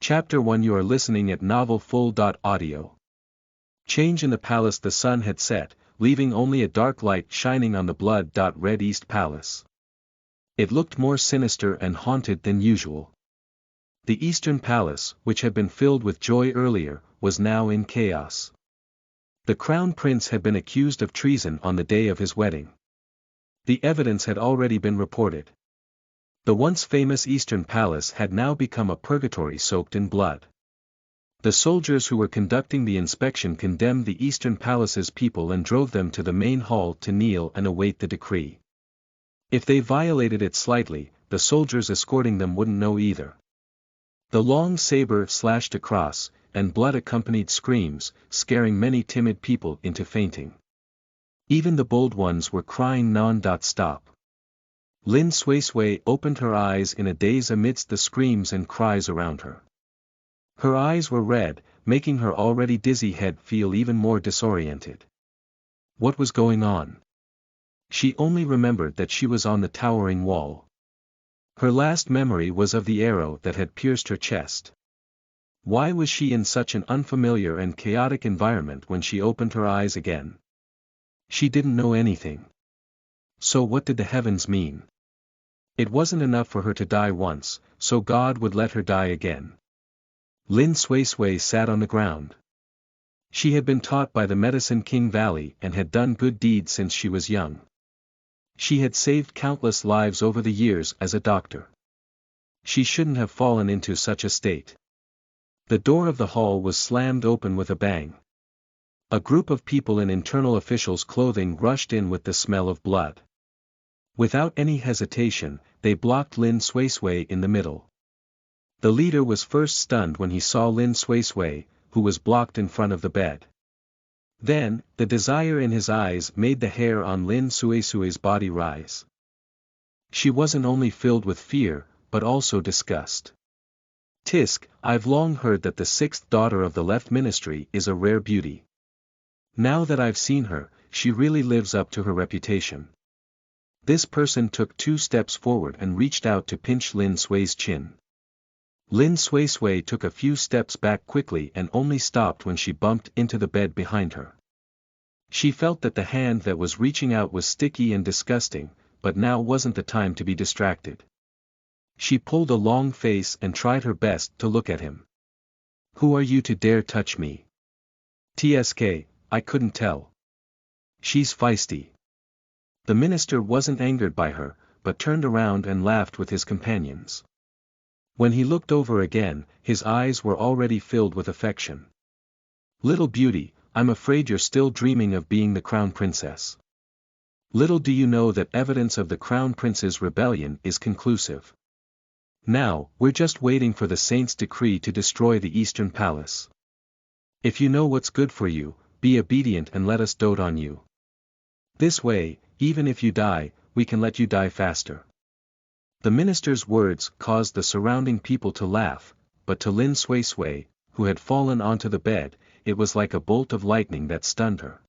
Chapter 1. You are listening at Novel Full. Audio. Change in the palace. The sun had set, leaving only a dark light shining on the blood-red East Palace. It looked more sinister and haunted than usual. The Eastern Palace, which had been filled with joy earlier, was now in chaos. The Crown Prince had been accused of treason on the day of his wedding. The evidence had already been reported. The once famous Eastern Palace had now become a purgatory soaked in blood. The soldiers who were conducting the inspection condemned the Eastern Palace's people and drove them to the main hall to kneel and await the decree. If they violated it slightly, the soldiers escorting them wouldn't know either. The long saber slashed across, and blood accompanied screams, scaring many timid people into fainting. Even the bold ones were crying non-stop. Lin Suisui opened her eyes in a daze amidst the screams and cries around her. Her eyes were red, making her already dizzy head feel even more disoriented. What was going on? She only remembered that she was on the towering wall. Her last memory was of the arrow that had pierced her chest. Why was she in such an unfamiliar and chaotic environment when she opened her eyes again? She didn't know anything. So what did the heavens mean? It wasn't enough for her to die once, so God would let her die again. Lin Suisui sat on the ground. She had been taught by the Medicine King Valley and had done good deeds since she was young. She had saved countless lives over the years as a doctor. She shouldn't have fallen into such a state. The door of the hall was slammed open with a bang. A group of people in internal officials' clothing rushed in with the smell of blood. Without any hesitation, they blocked Lin Suisui in the middle. The leader was first stunned when he saw Lin Suisui, who was blocked in front of the bed. Then, the desire in his eyes made the hair on Lin Suisui's body rise. She wasn't only filled with fear, but also disgust. Tisk, I've long heard that the sixth daughter of the left ministry is a rare beauty. Now that I've seen her, she really lives up to her reputation. This person took 2 steps forward and reached out to pinch Lin Sui's chin. Lin Suisui took a few steps back quickly and only stopped when she bumped into the bed behind her. She felt that the hand that was reaching out was sticky and disgusting, but now wasn't the time to be distracted. She pulled a long face and tried her best to look at him. Who are you to dare touch me? TSK, I couldn't tell. She's feisty. The minister wasn't angered by her, but turned around and laughed with his companions. When he looked over again, his eyes were already filled with affection. Little beauty, I'm afraid you're still dreaming of being the crown princess. Little do you know that evidence of the crown prince's rebellion is conclusive. Now, we're just waiting for the saint's decree to destroy the Eastern Palace. If you know what's good for you, be obedient and let us dote on you. This way, even if you die, we can let you die faster. The minister's words caused the surrounding people to laugh, but to Lin Suisui, who had fallen onto the bed, it was like a bolt of lightning that stunned her.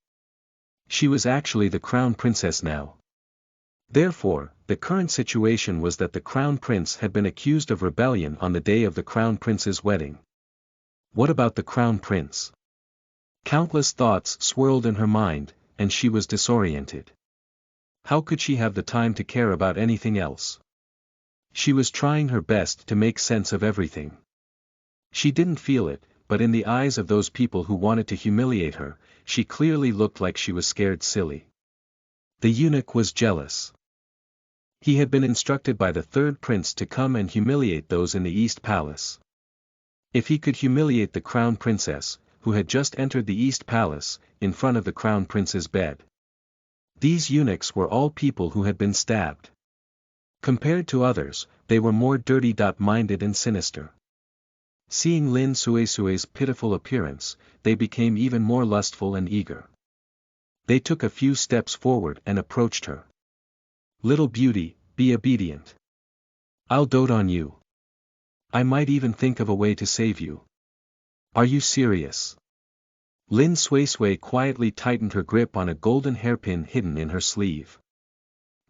She was actually the crown princess now. Therefore, the current situation was that the crown prince had been accused of rebellion on the day of the crown prince's wedding. What about the crown prince? Countless thoughts swirled in her mind, and she was disoriented. How could she have the time to care about anything else? She was trying her best to make sense of everything. She didn't feel it, but in the eyes of those people who wanted to humiliate her, she clearly looked like she was scared silly. The eunuch was jealous. He had been instructed by the third prince to come and humiliate those in the East Palace. If he could humiliate the crown princess, who had just entered the East Palace, in front of the crown prince's bed. These eunuchs were all people who had been stabbed. Compared to others, they were more dirty-minded and sinister. Seeing Lin Suisui's pitiful appearance, they became even more lustful and eager. They took a few steps forward and approached her. Little beauty, be obedient. I'll dote on you. I might even think of a way to save you. Are you serious? Lin Suisui quietly tightened her grip on a golden hairpin hidden in her sleeve.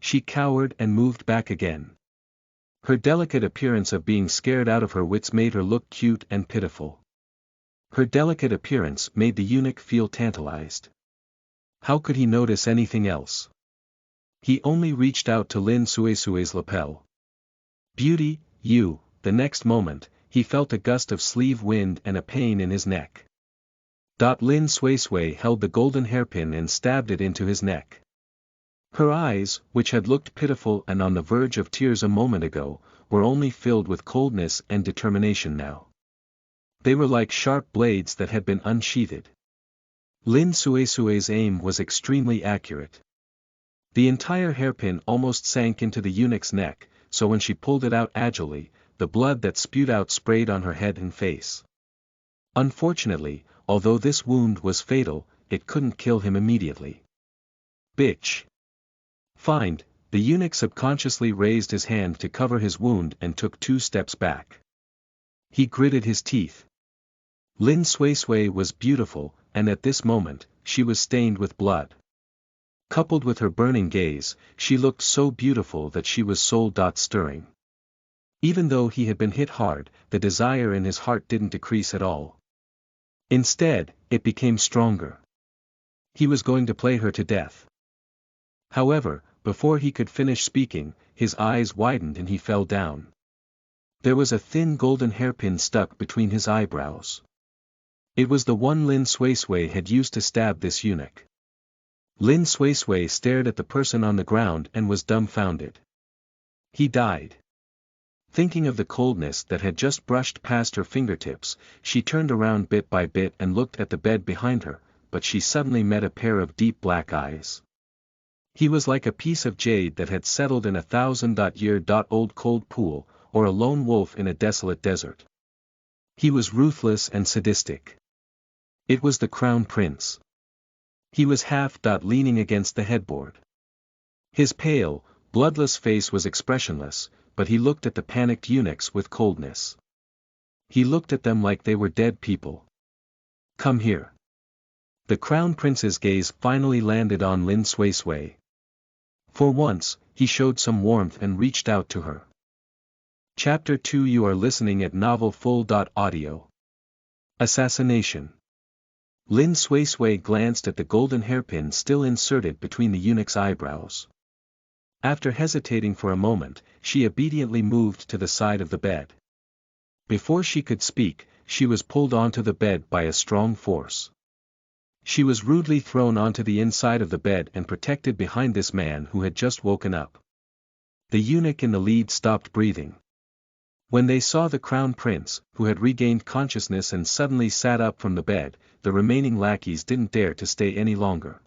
She cowered and moved back again. Her delicate appearance of being scared out of her wits made her look cute and pitiful. Her delicate appearance made the eunuch feel tantalized. How could he notice anything else? He only reached out to Lin Suesue's lapel. Beauty, you. The next moment, he felt a gust of sleeve wind and a pain in his neck. Lin Suesue held the golden hairpin and stabbed it into his neck. Her eyes, which had looked pitiful and on the verge of tears a moment ago, were only filled with coldness and determination now. They were like sharp blades that had been unsheathed. Lin Suesue's aim was extremely accurate. The entire hairpin almost sank into the eunuch's neck, so when she pulled it out agilely, the blood that spewed out sprayed on her head and face. Unfortunately, although this wound was fatal, it couldn't kill him immediately. Bitch! Find, the eunuch subconsciously raised his hand to cover his wound and took 2 steps back. He gritted his teeth. Lin Suesue was beautiful, and at this moment, she was stained with blood. Coupled with her burning gaze, she looked so beautiful that she was soul-stirring. Even though he had been hit hard, the desire in his heart didn't decrease at all. Instead, it became stronger. He was going to play her to death. However, before he could finish speaking, his eyes widened and he fell down. There was a thin golden hairpin stuck between his eyebrows. It was the one Lin Suesue had used to stab this eunuch. Lin Suesue stared at the person on the ground and was dumbfounded. He died. Thinking of the coldness that had just brushed past her fingertips, she turned around bit by bit and looked at the bed behind her, but she suddenly met a pair of deep black eyes. He was like a piece of jade that had settled in a 1,000-year-old cold pool, or a lone wolf in a desolate desert. He was ruthless and sadistic. It was the Crown Prince. He was half leaning against the headboard. His pale, bloodless face was expressionless, but he looked at the panicked eunuchs with coldness. He looked at them like they were dead people. Come here. The Crown Prince's gaze finally landed on Lin Suesue. For once, he showed some warmth and reached out to her. Chapter 2. You are listening at NovelFull.audio. Assassination. Lin Suesue glanced at the golden hairpin still inserted between the eunuch's eyebrows. After hesitating for a moment, she obediently moved to the side of the bed. Before she could speak, she was pulled onto the bed by a strong force. She was rudely thrown onto the inside of the bed and protected behind this man who had just woken up. The eunuch in the lead stopped breathing. When they saw the Crown Prince, who had regained consciousness and suddenly sat up from the bed, the remaining lackeys didn't dare to stay any longer.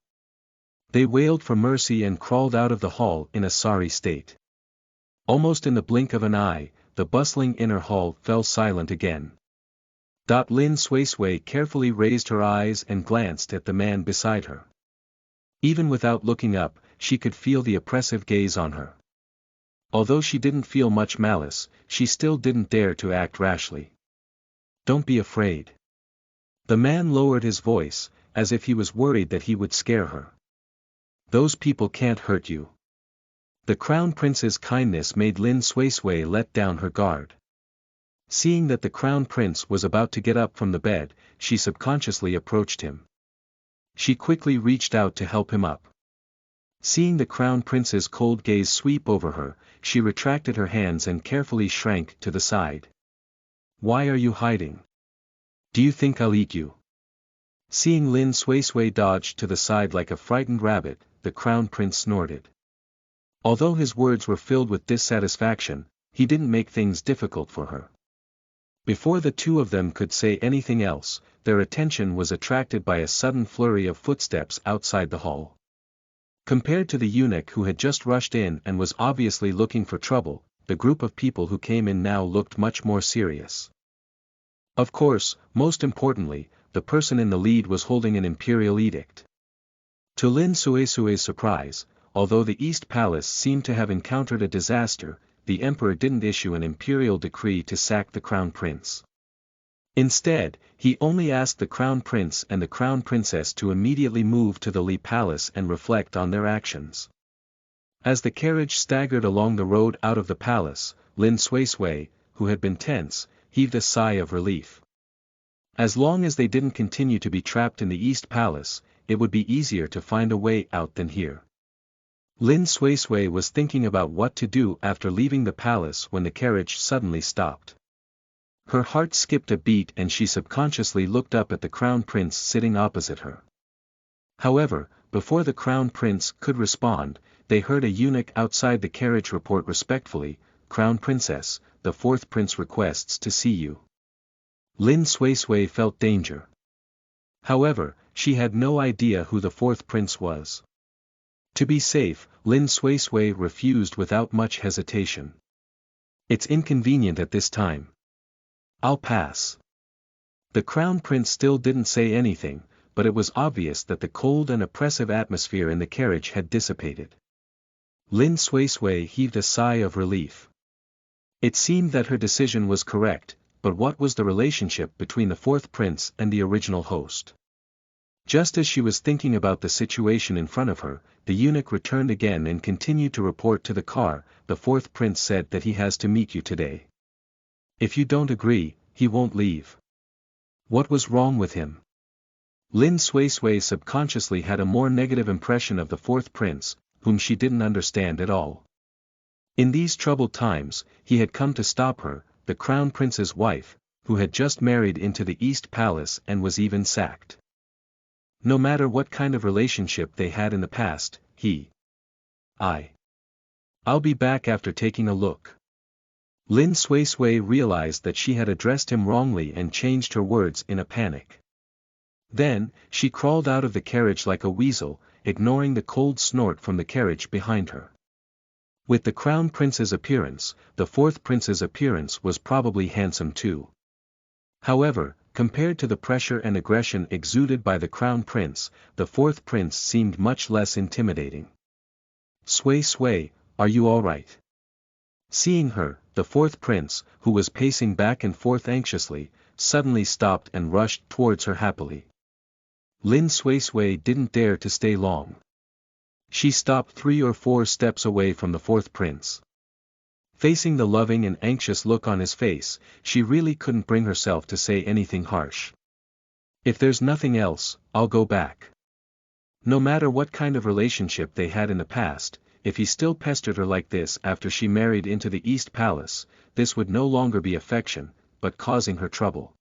They wailed for mercy and crawled out of the hall in a sorry state. Almost in the blink of an eye, the bustling inner hall fell silent again. Lin Suesue carefully raised her eyes and glanced at the man beside her. Even without looking up, she could feel the oppressive gaze on her. Although she didn't feel much malice, she still didn't dare to act rashly. Don't be afraid. The man lowered his voice, as if he was worried that he would scare her. Those people can't hurt you. The Crown Prince's kindness made Lin Suesue let down her guard. Seeing that the Crown Prince was about to get up from the bed, she subconsciously approached him. She quickly reached out to help him up. Seeing the Crown Prince's cold gaze sweep over her, she retracted her hands and carefully shrank to the side. Why are you hiding? Do you think I'll eat you? Seeing Lin Suesue dodge to the side like a frightened rabbit, the Crown Prince snorted. Although his words were filled with dissatisfaction, he didn't make things difficult for her. Before the two of them could say anything else, their attention was attracted by a sudden flurry of footsteps outside the hall. Compared to the eunuch who had just rushed in and was obviously looking for trouble, the group of people who came in now looked much more serious. Of course, most importantly, the person in the lead was holding an imperial edict. To Lin Suesue's surprise, although the East Palace seemed to have encountered a disaster, the emperor didn't issue an imperial decree to sack the Crown Prince. Instead, he only asked the Crown Prince and the Crown Princess to immediately move to the Li Palace and reflect on their actions. As the carriage staggered along the road out of the palace, Lin Suisui, who had been tense, heaved a sigh of relief. As long as they didn't continue to be trapped in the East Palace, it would be easier to find a way out than here. Lin Suisui was thinking about what to do after leaving the palace when the carriage suddenly stopped. Her heart skipped a beat and she subconsciously looked up at the Crown Prince sitting opposite her. However, before the Crown Prince could respond, they heard a eunuch outside the carriage report respectfully, "Crown Princess, the fourth prince requests to see you." Lin Suisui felt danger. However, she had no idea who the fourth prince was. To be safe, Lin Suisui refused without much hesitation. "It's inconvenient at this time. I'll pass." The Crown Prince still didn't say anything, but it was obvious that the cold and oppressive atmosphere in the carriage had dissipated. Lin Suisui heaved a sigh of relief. It seemed that her decision was correct, but what was the relationship between the fourth prince and the original host? Just as she was thinking about the situation in front of her, the eunuch returned again and continued to report to the car. "The fourth prince said that he has to meet you today. If you don't agree, he won't leave." What was wrong with him? Lin Suisui subconsciously had a more negative impression of the fourth prince, whom she didn't understand at all. In these troubled times, he had come to stop her, the Crown Prince's wife, who had just married into the East Palace and was even sacked. No matter what kind of relationship they had in the past, I'll be back after taking a look. Lin Suisui realized that she had addressed him wrongly and changed her words in a panic. Then, she crawled out of the carriage like a weasel, ignoring the cold snort from the carriage behind her. With the Crown Prince's appearance, the fourth prince's appearance was probably handsome too. However, compared to the pressure and aggression exuded by the Crown Prince, the fourth prince seemed much less intimidating. "Suisui, are you all right?" Seeing her, the fourth prince, who was pacing back and forth anxiously, suddenly stopped and rushed towards her happily. Lin Suisui didn't dare to stay long. She stopped 3 or 4 steps away from the fourth prince. Facing the loving and anxious look on his face, she really couldn't bring herself to say anything harsh. "If there's nothing else, I'll go back." No matter what kind of relationship they had in the past, if he still pestered her like this after she married into the East Palace, this would no longer be affection, but causing her trouble.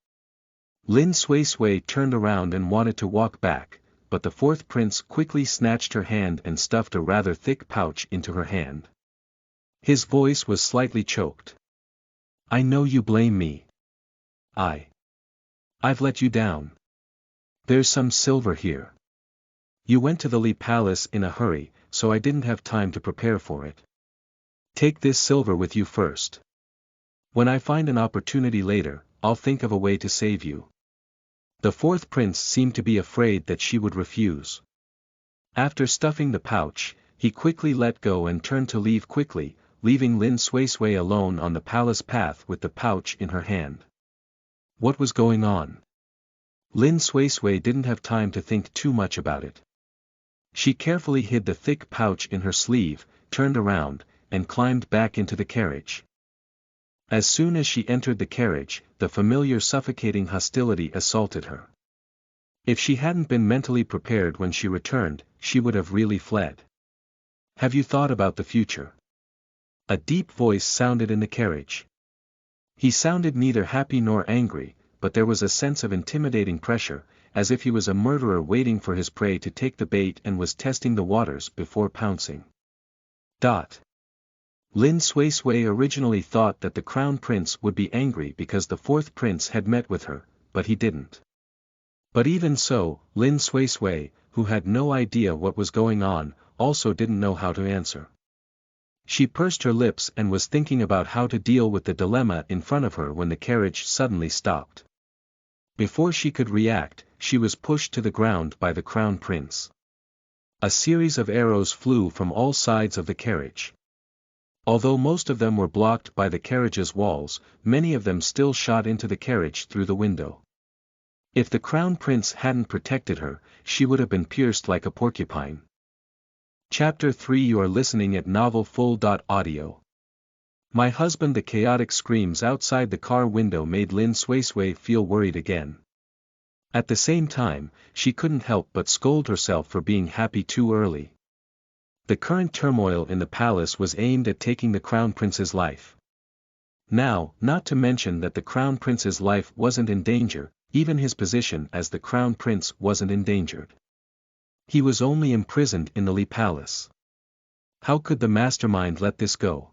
Lin Suisui turned around and wanted to walk back, but the fourth prince quickly snatched her hand and stuffed a rather thick pouch into her hand. His voice was slightly choked. "I know you blame me. I've let you down. There's some silver here. You went to the Li Palace in a hurry, so I didn't have time to prepare for it. Take this silver with you first. When I find an opportunity later, I'll think of a way to save you." The fourth prince seemed to be afraid that she would refuse. After stuffing the pouch, he quickly let go and turned to leave quickly, leaving Lin Suisui alone on the palace path with the pouch in her hand. What was going on? Lin Suisui didn't have time to think too much about it. She carefully hid the thick pouch in her sleeve, turned around, and climbed back into the carriage. As soon as she entered the carriage, the familiar suffocating hostility assaulted her. If she hadn't been mentally prepared when she returned, she would have really fled. "Have you thought about the future?" A deep voice sounded in the carriage. He sounded neither happy nor angry, but there was a sense of intimidating pressure, as if he was a murderer waiting for his prey to take the bait and was testing the waters before pouncing. Lin Suisui originally thought that the Crown Prince would be angry because the fourth prince had met with her, but he didn't. But even so, Lin Suisui, who had no idea what was going on, also didn't know how to answer. She pursed her lips and was thinking about how to deal with the dilemma in front of her when the carriage suddenly stopped. Before she could react, she was pushed to the ground by the Crown Prince. A series of arrows flew from all sides of the carriage. Although most of them were blocked by the carriage's walls, many of them still shot into the carriage through the window. If the Crown Prince hadn't protected her, she would have been pierced like a porcupine. Chapter 3 You are listening at novelfull.audio. My husband. The chaotic screams outside the car window made Lin Suisui feel worried again. At the same time, she couldn't help but scold herself for being happy too early. The current turmoil in the palace was aimed at taking the crown prince's life. Now, not to mention that the crown prince's life wasn't in danger, even his position as the crown prince wasn't endangered. He was only imprisoned in the Li Palace. How could the mastermind let this go?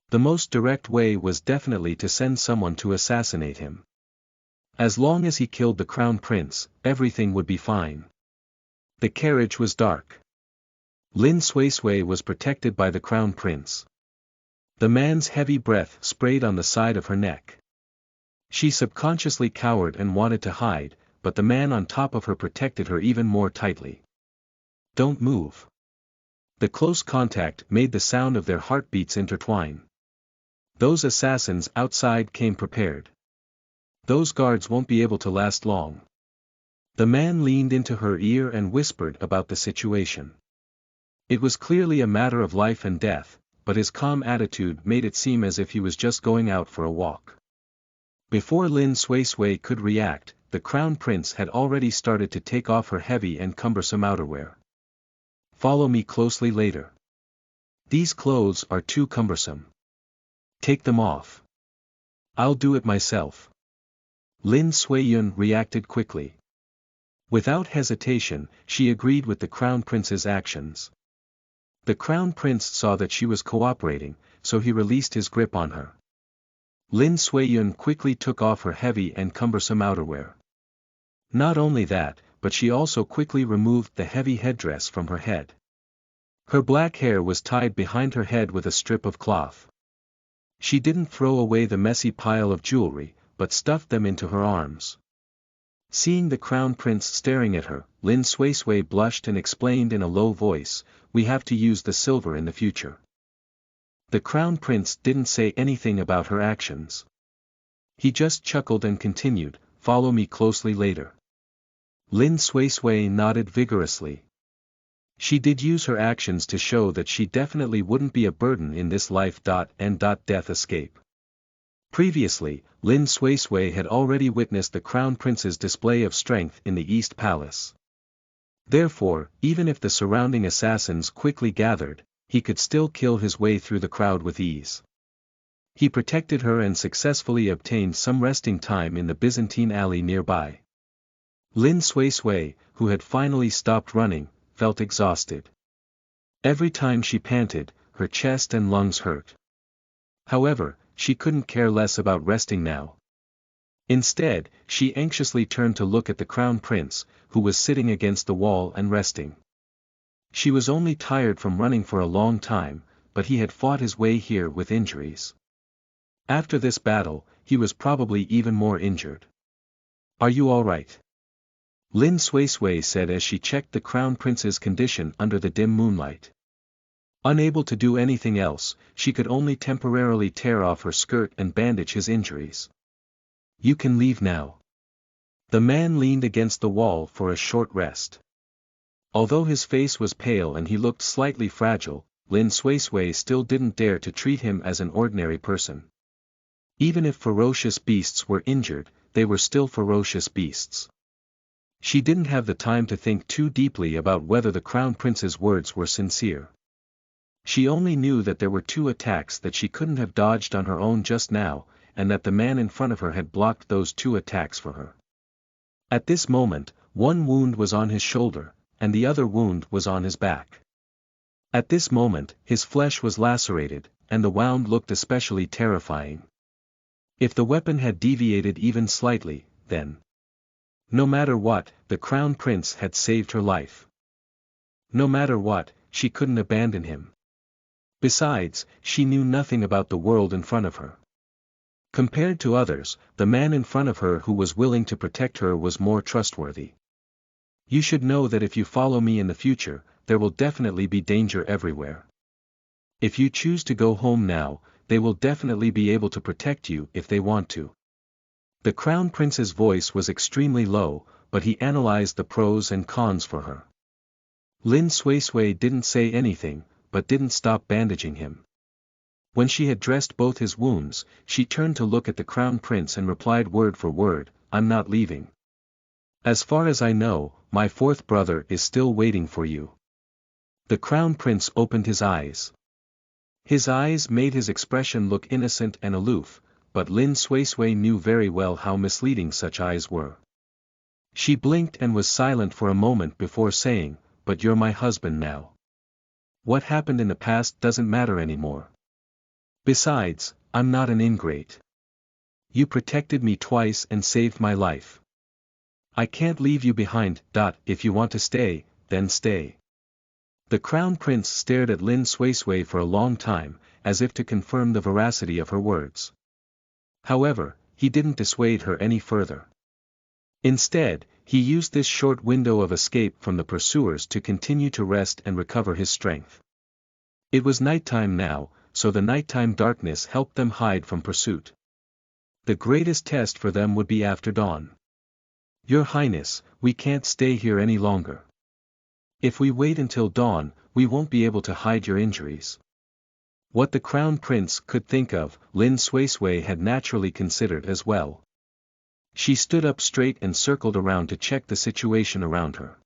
The most direct way was definitely to send someone to assassinate him. As long as he killed the crown prince, everything would be fine. The carriage was dark. Lin Suisui was protected by the crown prince. The man's heavy breath sprayed on the side of her neck. She subconsciously cowered and wanted to hide, but the man on top of her protected her even more tightly. Don't move. The close contact made the sound of their heartbeats intertwine. Those assassins outside came prepared. Those guards won't be able to last long. The man leaned into her ear and whispered about the situation. It was clearly a matter of life and death, but his calm attitude made it seem as if he was just going out for a walk. Before Lin Suisui could react, the crown prince had already started to take off her heavy and cumbersome outerwear. Follow me closely later. These clothes are too cumbersome. Take them off. I'll do it myself. Lin Suiyun reacted quickly. Without hesitation, she agreed with the crown prince's actions. The crown prince saw that she was cooperating, so he released his grip on her. Lin Suiyun quickly took off her heavy and cumbersome outerwear. Not only that, but she also quickly removed the heavy headdress from her head. Her black hair was tied behind her head with a strip of cloth. She didn't throw away the messy pile of jewelry, but stuffed them into her arms. Seeing the crown prince staring at her, Lin Suisui blushed and explained in a low voice, "We have to use the silver in the future." The crown prince didn't say anything about her actions. He just chuckled and continued, "Follow me closely later." Lin Suisui nodded vigorously. She did use her actions to show that she definitely wouldn't be a burden in this life-and-death escape. Previously, Lin Suisui had already witnessed the crown prince's display of strength in the East Palace. Therefore, even if the surrounding assassins quickly gathered, he could still kill his way through the crowd with ease. He protected her and successfully obtained some resting time in the Byzantine alley nearby. Lin Suisui, who had finally stopped running, felt exhausted. Every time she panted, her chest and lungs hurt. However, she couldn't care less about resting now. Instead, she anxiously turned to look at the crown prince, who was sitting against the wall and resting. She was only tired from running for a long time, but he had fought his way here with injuries. After this battle, he was probably even more injured. "Are you all right?" Lin Suisui said as she checked the crown prince's condition under the dim moonlight. Unable to do anything else, she could only temporarily tear off her skirt and bandage his injuries. "You can leave now." The man leaned against the wall for a short rest. Although his face was pale and he looked slightly fragile, Lin Suisui still didn't dare to treat him as an ordinary person. Even if ferocious beasts were injured, they were still ferocious beasts. She didn't have the time to think too deeply about whether the crown prince's words were sincere. She only knew that there were 2 attacks that she couldn't have dodged on her own just now, and that the man in front of her had blocked those 2 attacks for her. At this moment, one wound was on his shoulder, and the other wound was on his back. At this moment, his flesh was lacerated, and the wound looked especially terrifying. If the weapon had deviated even slightly, then... No matter what, the crown prince had saved her life. No matter what, she couldn't abandon him. Besides, she knew nothing about the world in front of her. Compared to others, the man in front of her who was willing to protect her was more trustworthy. "You should know that if you follow me in the future, there will definitely be danger everywhere. If you choose to go home now, they will definitely be able to protect you if they want to." The crown prince's voice was extremely low, but he analyzed the pros and cons for her. Lin Suisui didn't say anything, but didn't stop bandaging him. When she had dressed both his wounds, she turned to look at the crown prince and replied word for word, "I'm not leaving. As far as I know, my fourth brother is still waiting for you." The crown prince opened his eyes. His eyes made his expression look innocent and aloof, but Lin Suisui knew very well how misleading such eyes were. She blinked and was silent for a moment before saying, "But you're my husband now. What happened in the past doesn't matter anymore. Besides, I'm not an ingrate. You protected me twice and saved my life. I can't leave you behind. If you want to stay, then stay." The crown prince stared at Lin Suisui for a long time, as if to confirm the veracity of her words. However, he didn't dissuade her any further. Instead, he used this short window of escape from the pursuers to continue to rest and recover his strength. It was nighttime now, so the nighttime darkness helped them hide from pursuit. The greatest test for them would be after dawn. "Your Highness, we can't stay here any longer. If we wait until dawn, we won't be able to hide your injuries." What the crown prince could think of, Lin Suisui had naturally considered as well. She stood up straight and circled around to check the situation around her.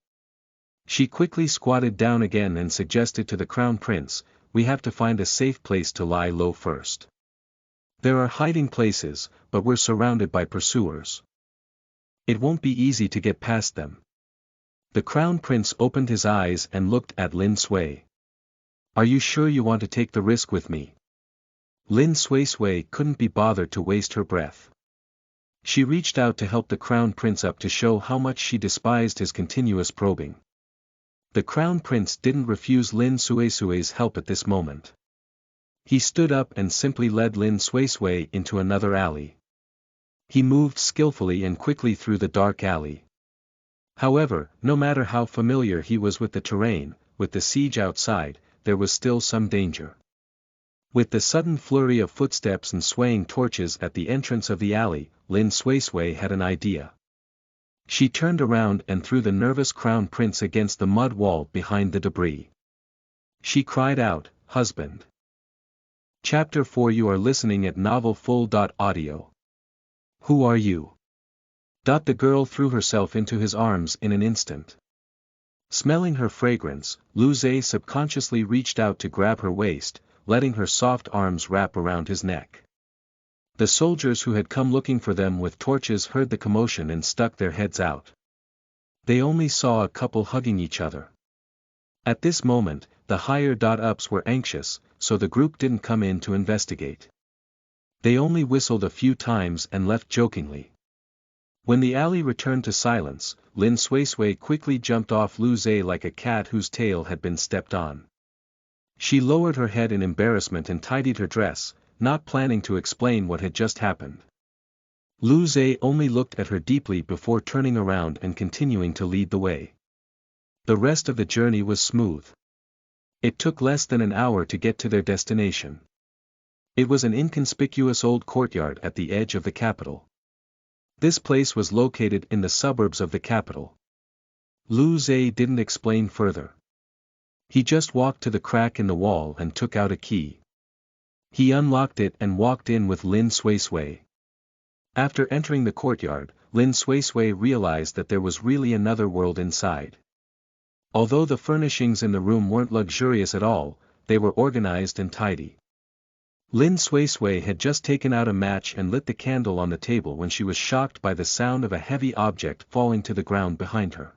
She quickly squatted down again and suggested to the crown prince, "We have to find a safe place to lie low first. There are hiding places, but we're surrounded by pursuers. It won't be easy to get past them." The crown prince opened his eyes and looked at Lin Sui. "Are you sure you want to take the risk with me?" Lin Suisui couldn't be bothered to waste her breath. She reached out to help the crown prince up to show how much she despised his continuous probing. The crown prince didn't refuse Lin Suisui's help at this moment. He stood up and simply led Lin Suisui into another alley. He moved skillfully and quickly through the dark alley. However, no matter how familiar he was with the terrain, with the siege outside, there was still some danger. With the sudden flurry of footsteps and swaying torches at the entrance of the alley, Lin Suisui had an idea. She turned around and threw the nervous crown prince against the mud wall behind the debris. She cried out, "Husband!" Chapter 4. You are listening at novelfull.audio. "Who are you?" The girl threw herself into his arms in an instant. Smelling her fragrance, Lu Zhe subconsciously reached out to grab her waist, letting her soft arms wrap around his neck. The soldiers who had come looking for them with torches heard the commotion and stuck their heads out. They only saw a couple hugging each other. At this moment, the higher-ups were anxious, so the group didn't come in to investigate. They only whistled a few times and left jokingly. When the alley returned to silence, Lin Suisui quickly jumped off Lu Zhe like a cat whose tail had been stepped on. She lowered her head in embarrassment and tidied her dress, not planning to explain what had just happened. Lu Zhe only looked at her deeply before turning around and continuing to lead the way. The rest of the journey was smooth. It took less than an hour to get to their destination. It was an inconspicuous old courtyard at the edge of the capital. This place was located in the suburbs of the capital. Lu Zhe didn't explain further. He just walked to the crack in the wall and took out a key. He unlocked it and walked in with Lin Suisui. After entering the courtyard, Lin Suisui realized that there was really another world inside. Although the furnishings in the room weren't luxurious at all, they were organized and tidy. Lin Suisui had just taken out a match and lit the candle on the table when she was shocked by the sound of a heavy object falling to the ground behind her.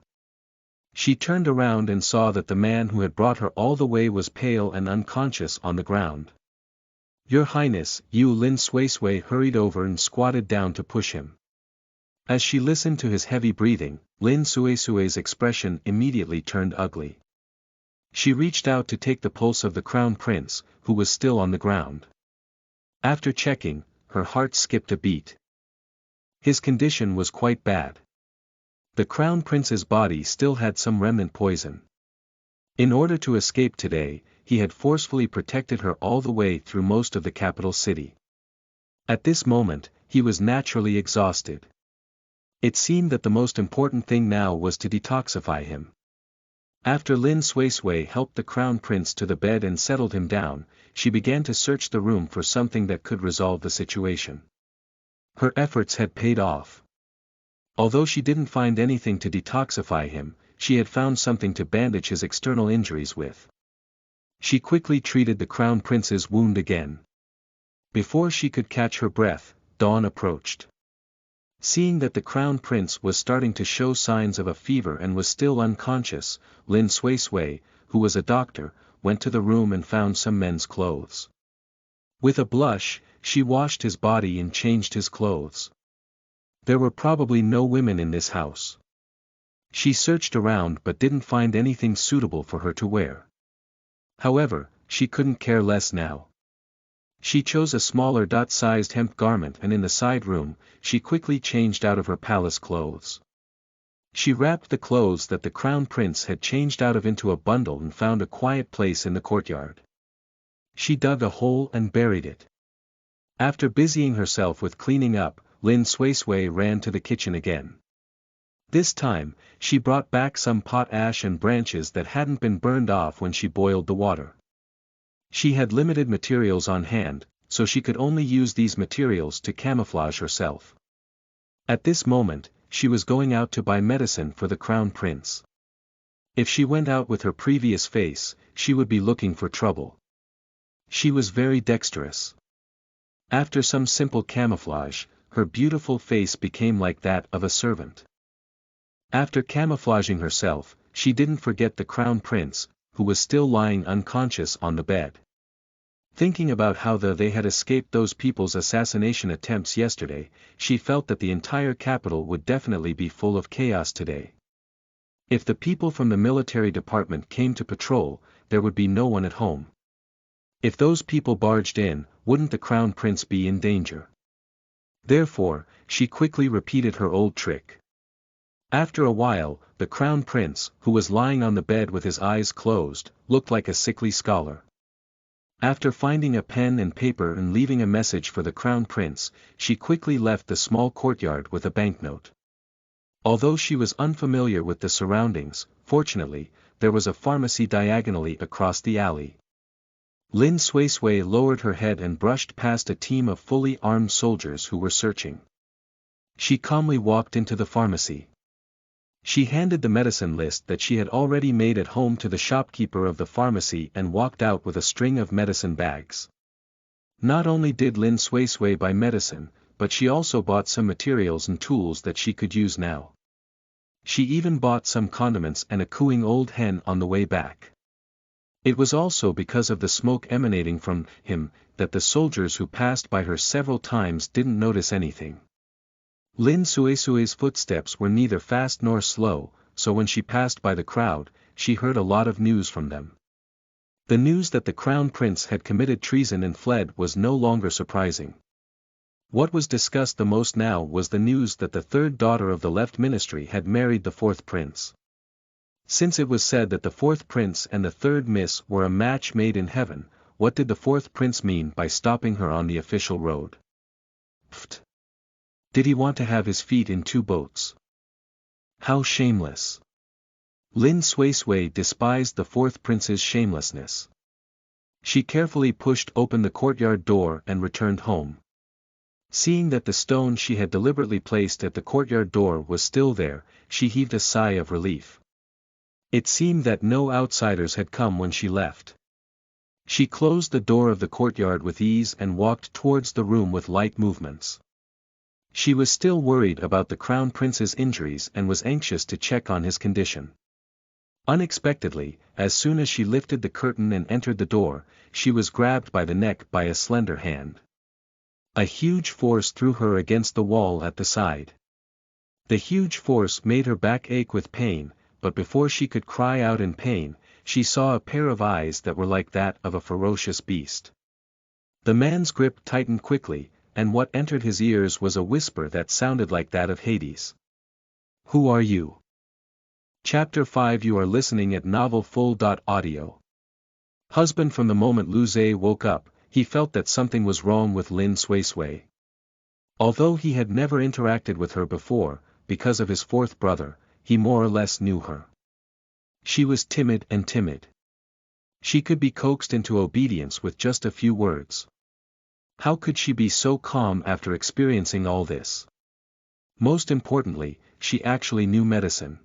She turned around and saw that the man who had brought her all the way was pale and unconscious on the ground. "Your Highness," Lin Suisui hurried over and squatted down to push him. As she listened to his heavy breathing, Lin Suisui's expression immediately turned ugly. She reached out to take the pulse of the crown prince, who was still on the ground. After checking, her heart skipped a beat. His condition was quite bad. The crown prince's body still had some remnant poison. In order to escape today, he had forcefully protected her all the way through most of the capital city. At this moment, he was naturally exhausted. It seemed that the most important thing now was to detoxify him. After Lin Suisui helped the crown prince to the bed and settled him down, she began to search the room for something that could resolve the situation. Her efforts had paid off. Although she didn't find anything to detoxify him, she had found something to bandage his external injuries with. She quickly treated the crown prince's wound again. Before she could catch her breath, dawn approached. Seeing that the crown prince was starting to show signs of a fever and was still unconscious, Lin Suisui, who was a doctor, went to the room and found some men's clothes. With a blush, she washed his body and changed his clothes. There were probably no women in this house. She searched around but didn't find anything suitable for her to wear. However, she couldn't care less now. She chose a smaller dot-sized hemp garment and in the side room, she quickly changed out of her palace clothes. She wrapped the clothes that the crown prince had changed out of into a bundle and found a quiet place in the courtyard. She dug a hole and buried it. After busying herself with cleaning up, Lin Suisui ran to the kitchen again. This time, she brought back some pot ash and branches that hadn't been burned off when she boiled the water. She had limited materials on hand, so she could only use these materials to camouflage herself. At this moment, she was going out to buy medicine for the crown prince. If she went out with her previous face, she would be looking for trouble. She was very dexterous. After some simple camouflage, her beautiful face became like that of a servant. After camouflaging herself, she didn't forget the crown prince, who was still lying unconscious on the bed. Thinking about how they had escaped those people's assassination attempts yesterday, she felt that the entire capital would definitely be full of chaos today. If the people from the military department came to patrol, there would be no one at home. If those people barged in, wouldn't the crown prince be in danger? Therefore, she quickly repeated her old trick. After a while, the crown prince, who was lying on the bed with his eyes closed, looked like a sickly scholar. After finding a pen and paper and leaving a message for the crown prince, she quickly left the small courtyard with a banknote. Although she was unfamiliar with the surroundings, fortunately, there was a pharmacy diagonally across the alley. Lin Suisui lowered her head and brushed past a team of fully armed soldiers who were searching. She calmly walked into the pharmacy. She handed the medicine list that she had already made at home to the shopkeeper of the pharmacy and walked out with a string of medicine bags. Not only did Lin Suisui buy medicine, but she also bought some materials and tools that she could use now. She even bought some condiments and a cooing old hen on the way back. It was also because of the smoke emanating from him that the soldiers who passed by her several times didn't notice anything. Lin Suisui's footsteps were neither fast nor slow, so when she passed by the crowd, she heard a lot of news from them. The news that the crown prince had committed treason and fled was no longer surprising. What was discussed the most now was the news that the third daughter of the left ministry had married the fourth prince. Since it was said that the fourth prince and the third miss were a match made in heaven, what did the fourth prince mean by stopping her on the official road? Pfft! Did he want to have his feet in two boats? How shameless! Lin Suisui despised the fourth prince's shamelessness. She carefully pushed open the courtyard door and returned home. Seeing that the stone she had deliberately placed at the courtyard door was still there, she heaved a sigh of relief. It seemed that no outsiders had come when she left. She closed the door of the courtyard with ease and walked towards the room with light movements. She was still worried about the crown prince's injuries and was anxious to check on his condition. Unexpectedly, as soon as she lifted the curtain and entered the door, she was grabbed by the neck by a slender hand. A huge force threw her against the wall at the side. The huge force made her back ache with pain, but before she could cry out in pain, she saw a pair of eyes that were like that of a ferocious beast. The man's grip tightened quickly, and what entered his ears was a whisper that sounded like that of Hades. Who are you? Chapter 5 You are listening at NovelFull.audio. Husband. From the moment Lu Zhe woke up, he felt that something was wrong with Lin Suisui. Although he had never interacted with her before, because of his fourth brother, he more or less knew her. She was timid and timid. She could be coaxed into obedience with just a few words. How could she be so calm after experiencing all this? Most importantly, she actually knew medicine.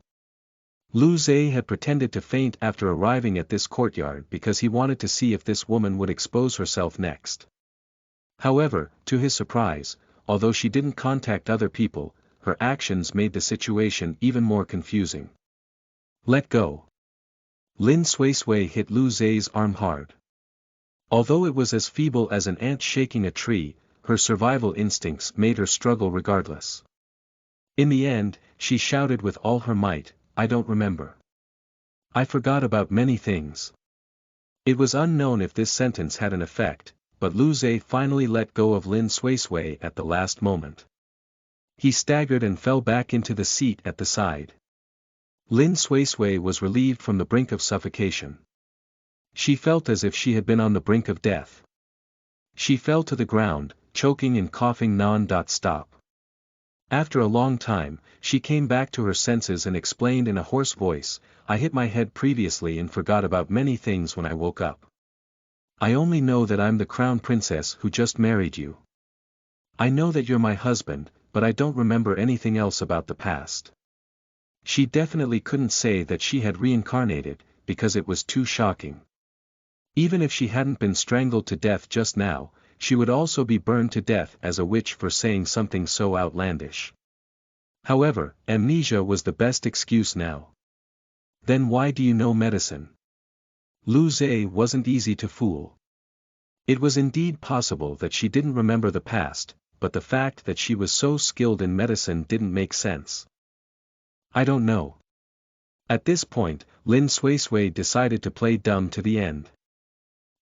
Lu Zhe had pretended to faint after arriving at this courtyard because he wanted to see if this woman would expose herself next. However, to his surprise, although she didn't contact other people, her actions made the situation even more confusing. Let go. Lin Suisui hit Lu Zhe's arm hard. Although it was as feeble as an ant shaking a tree, her survival instincts made her struggle regardless. In the end, she shouted with all her might, "I don't remember. I forgot about many things." It was unknown if this sentence had an effect, but Lu Zhe finally let go of Lin Suisui at the last moment. He staggered and fell back into the seat at the side. Lin Suisui was relieved from the brink of suffocation. She felt as if she had been on the brink of death. She fell to the ground, choking and coughing non-stop. After a long time, she came back to her senses and explained in a hoarse voice, "I hit my head previously and forgot about many things when I woke up. I only know that I'm the crown princess who just married you. I know that you're my husband, but I don't remember anything else about the past." She definitely couldn't say that she had reincarnated, because it was too shocking. Even if she hadn't been strangled to death just now, she would also be burned to death as a witch for saying something so outlandish. However, amnesia was the best excuse now. Then why do you know medicine? Lu Zhe wasn't easy to fool. It was indeed possible that she didn't remember the past, but the fact that she was so skilled in medicine didn't make sense. I don't know. At this point, Lin Suisui decided to play dumb to the end.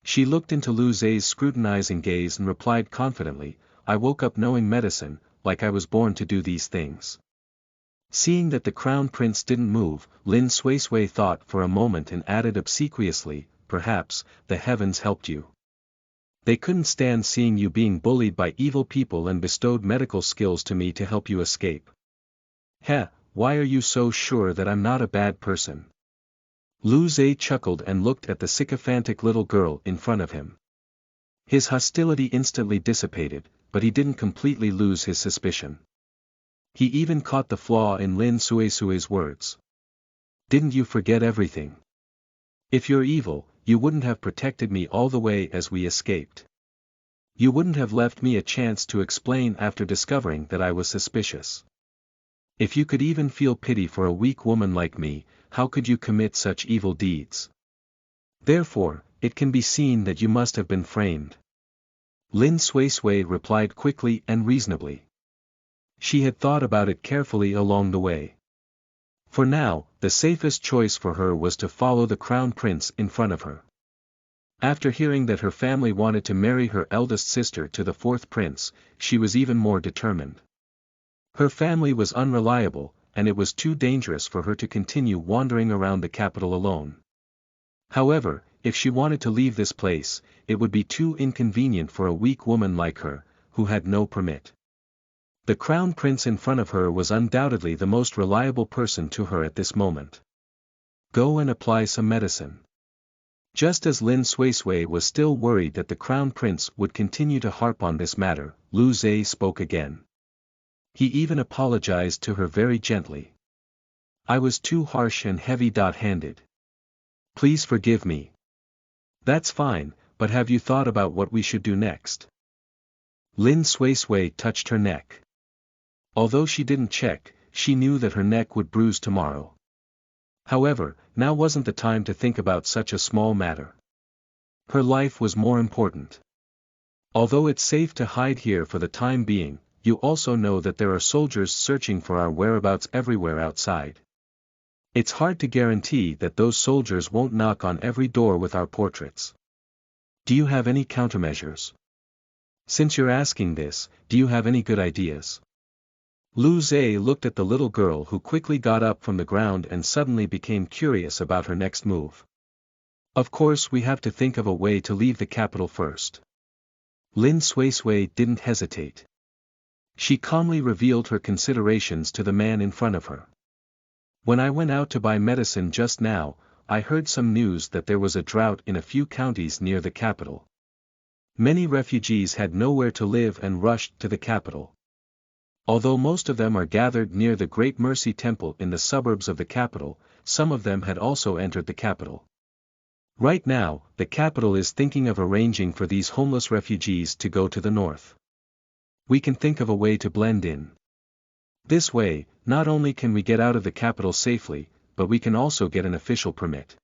She looked into Lu Zhe's scrutinizing gaze and replied confidently, "I woke up knowing medicine, like I was born to do these things." Seeing that the crown prince didn't move, Lin Suisui thought for a moment and added obsequiously, "Perhaps, the heavens helped you. They couldn't stand seeing you being bullied by evil people and bestowed medical skills to me to help you escape." "Heh, why are you so sure that I'm not a bad person?" Lu Zhe chuckled and looked at the sycophantic little girl in front of him. His hostility instantly dissipated, but he didn't completely lose his suspicion. He even caught the flaw in Lin Suisui's words. "Didn't you forget everything? If you're evil, you wouldn't have protected me all the way as we escaped. You wouldn't have left me a chance to explain after discovering that I was suspicious. If you could even feel pity for a weak woman like me, how could you commit such evil deeds? Therefore, it can be seen that you must have been framed." Lin Suisui replied quickly and reasonably. She had thought about it carefully along the way. For now, the safest choice for her was to follow the crown prince in front of her. After hearing that her family wanted to marry her eldest sister to the fourth prince, she was even more determined. Her family was unreliable, and it was too dangerous for her to continue wandering around the capital alone. However, if she wanted to leave this place, it would be too inconvenient for a weak woman like her, who had no permit. The crown prince in front of her was undoubtedly the most reliable person to her at this moment. "Go and apply some medicine." Just as Lin Suisui was still worried that the crown prince would continue to harp on this matter, Lu Zhe spoke again. He even apologized to her very gently. "I was too harsh and heavy-handed. Please forgive me." "That's fine, but have you thought about what we should do next?" Lin Suisui touched her neck. Although she didn't check, she knew that her neck would bruise tomorrow. However, now wasn't the time to think about such a small matter. Her life was more important. "Although it's safe to hide here for the time being, you also know that there are soldiers searching for our whereabouts everywhere outside. It's hard to guarantee that those soldiers won't knock on every door with our portraits. Do you have any countermeasures? Since you're asking this, do you have any good ideas?" Lu Zhe looked at the little girl who quickly got up from the ground and suddenly became curious about her next move. "Of course we have to think of a way to leave the capital first." Lin Suisui didn't hesitate. She calmly revealed her considerations to the man in front of her. "When I went out to buy medicine just now, I heard some news that there was a drought in a few counties near the capital. Many refugees had nowhere to live and rushed to the capital. Although most of them are gathered near the Great Mercy Temple in the suburbs of the capital, some of them had also entered the capital. Right now, the capital is thinking of arranging for these homeless refugees to go to the north. We can think of a way to blend in. This way, not only can we get out of the capital safely, but we can also get an official permit.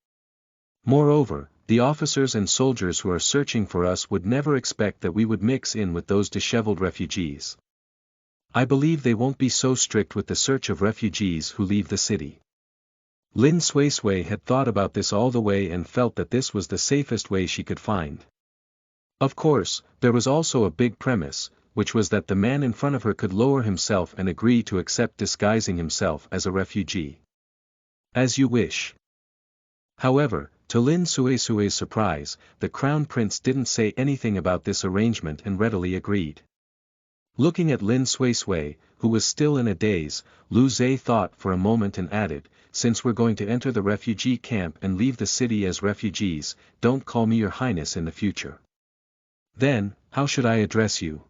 Moreover, the officers and soldiers who are searching for us would never expect that we would mix in with those disheveled refugees. I believe they won't be so strict with the search of refugees who leave the city. Lin Suisui had thought about this all the way and felt that this was the safest way she could find. Of course, there was also a big premise, which was that the man in front of her could lower himself and agree to accept disguising himself as a refugee. As you wish. However, to Lin Suisui's surprise, the crown prince didn't say anything about this arrangement and readily agreed. Looking at Lin Suisui, who was still in a daze, Lu Zhe thought for a moment and added, "Since we're going to enter the refugee camp and leave the city as refugees, don't call me your highness in the future." "Then, how should I address you?"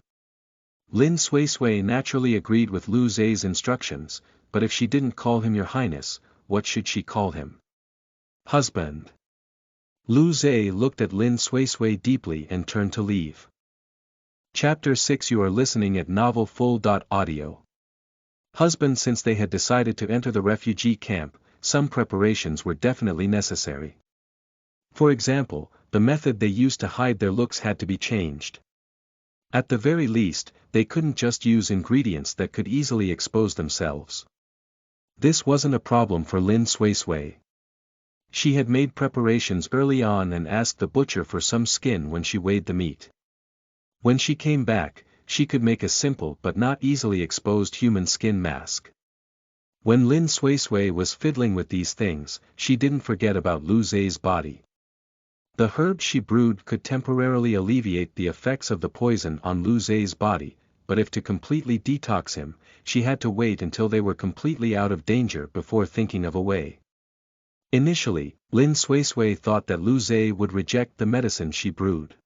Lin Suisui naturally agreed with Lu Zhe's instructions, but if she didn't call him your highness, what should she call him? Husband. Lu Zhe looked at Lin Suisui deeply and turned to leave. Chapter 6. You are listening at NovelFull.audio. Husband. Since they had decided to enter the refugee camp, some preparations were definitely necessary. For example, the method they used to hide their looks had to be changed. At the very least, they couldn't just use ingredients that could easily expose themselves. This wasn't a problem for Lin Suisui. She had made preparations early on and asked the butcher for some skin when she weighed the meat. When she came back, she could make a simple but not easily exposed human skin mask. When Lin Suisui was fiddling with these things, she didn't forget about Lu Zhe's body. The herbs she brewed could temporarily alleviate the effects of the poison on Lu Zhe's body, but if to completely detox him, she had to wait until they were completely out of danger before thinking of a way. Initially, Lin Suisui thought that Lu Zhe would reject the medicine she brewed.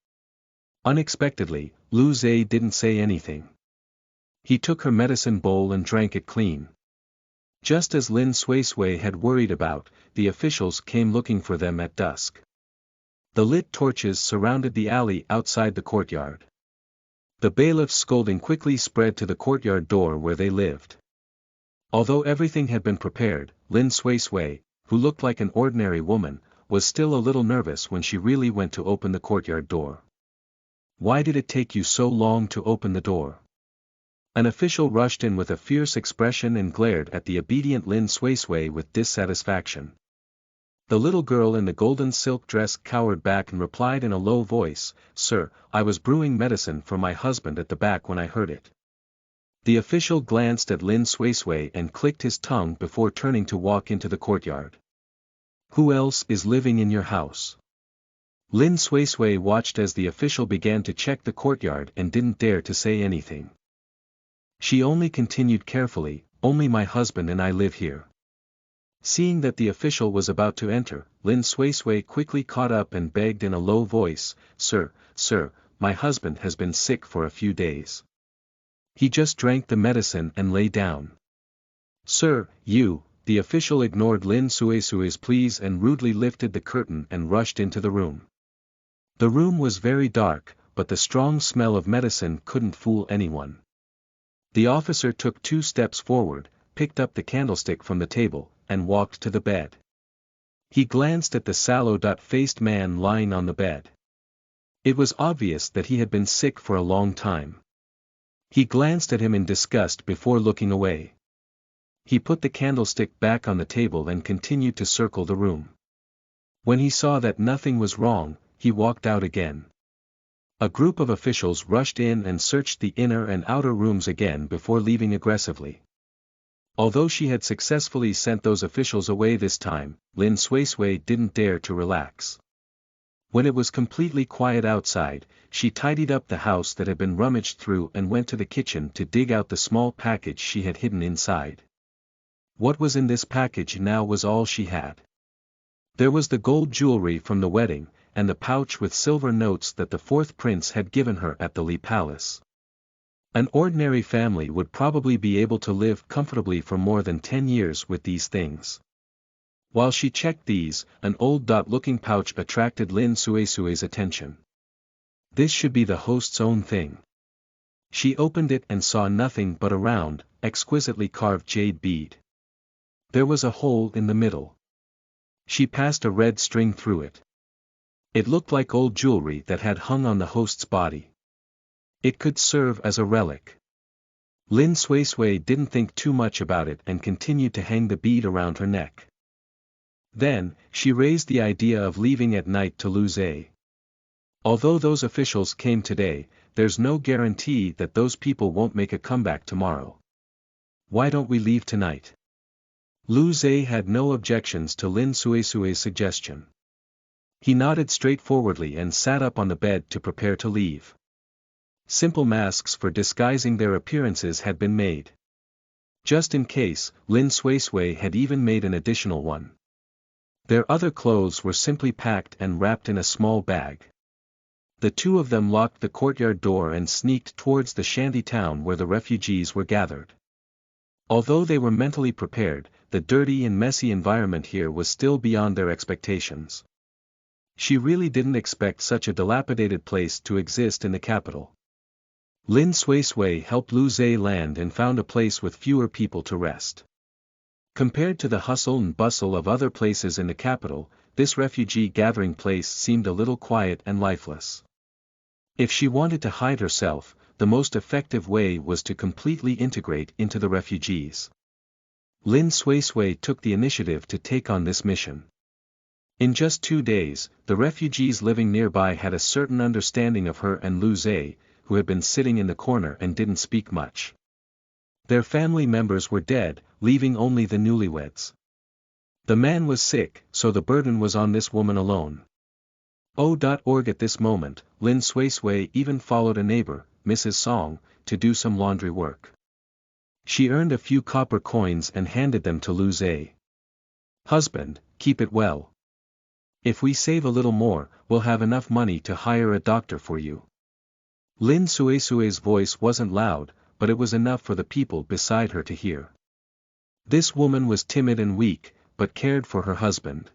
Unexpectedly, Lu Zhe didn't say anything. He took her medicine bowl and drank it clean. Just as Lin Suisui had worried about, the officials came looking for them at dusk. The lit torches surrounded the alley outside the courtyard. The bailiff's scolding quickly spread to the courtyard door where they lived. Although everything had been prepared, Lin Suisui, who looked like an ordinary woman, was still a little nervous when she really went to open the courtyard door. "Why did it take you so long to open the door?" An official rushed in with a fierce expression and glared at the obedient Lin Suisui with dissatisfaction. The little girl in the golden silk dress cowered back and replied in a low voice, "Sir, I was brewing medicine for my husband at the back when I heard it." The official glanced at Lin Suisui and clicked his tongue before turning to walk into the courtyard. "Who else is living in your house?" Lin Suisui watched as the official began to check the courtyard and didn't dare to say anything. She only continued carefully, "Only my husband and I live here." Seeing that the official was about to enter, Lin Suisui quickly caught up and begged in a low voice, "Sir, my husband has been sick for a few days. He just drank the medicine and lay down." "Sir, you," the official ignored Lin Suisui's pleas and rudely lifted the curtain and rushed into the room. The room was very dark, but the strong smell of medicine couldn't fool anyone. The officer took 2 steps forward, picked up the candlestick from the table, and walked to the bed. He glanced at the sallow-faced man lying on the bed. It was obvious that he had been sick for a long time. He glanced at him in disgust before looking away. He put the candlestick back on the table and continued to circle the room. When he saw that nothing was wrong, he walked out again. A group of officials rushed in and searched the inner and outer rooms again before leaving aggressively. Although she had successfully sent those officials away this time, Lin Suisui didn't dare to relax. When it was completely quiet outside, she tidied up the house that had been rummaged through and went to the kitchen to dig out the small package she had hidden inside. What was in this package now was all she had. There was the gold jewelry from the wedding, and the pouch with silver notes that the fourth prince had given her at the Li Palace. An ordinary family would probably be able to live comfortably for more than 10 years with these things. While she checked these, an old-looking pouch attracted Lin Suisui's attention. This should be the host's own thing. She opened it and saw nothing but a round, exquisitely carved jade bead. There was a hole in the middle. She passed a red string through it. It looked like old jewelry that had hung on the host's body. It could serve as a relic. Lin Suisui didn't think too much about it and continued to hang the bead around her neck. Then, she raised the idea of leaving at night to Lu Zhe. Although those officials came today, there's no guarantee that those people won't make a comeback tomorrow. Why don't we leave tonight? Lu Zhe had no objections to Lin Suisui's suggestion. He nodded straightforwardly and sat up on the bed to prepare to leave. Simple masks for disguising their appearances had been made. Just in case, Lin Suisui had even made an additional one. Their other clothes were simply packed and wrapped in a small bag. The two of them locked the courtyard door and sneaked towards the shanty town where the refugees were gathered. Although they were mentally prepared, the dirty and messy environment here was still beyond their expectations. She really didn't expect such a dilapidated place to exist in the capital. Lin Suisui helped Lu Zhe land and found a place with fewer people to rest. Compared to the hustle and bustle of other places in the capital, this refugee gathering place seemed a little quiet and lifeless. If she wanted to hide herself, the most effective way was to completely integrate into the refugees. Lin Suisui took the initiative to take on this mission. In just 2 days, the refugees living nearby had a certain understanding of her and Lu Zhe, who had been sitting in the corner and didn't speak much. Their family members were dead, leaving only the newlyweds. The man was sick, so the burden was on this woman alone. O.org At this moment, Lin Suisui even followed a neighbor, Mrs. Song, to do some laundry work. She earned a few copper coins and handed them to Lu Zhe. "Husband, keep it well. If we save a little more, we'll have enough money to hire a doctor for you." Lin Suisui's voice wasn't loud, but it was enough for the people beside her to hear. This woman was timid and weak, but cared for her husband.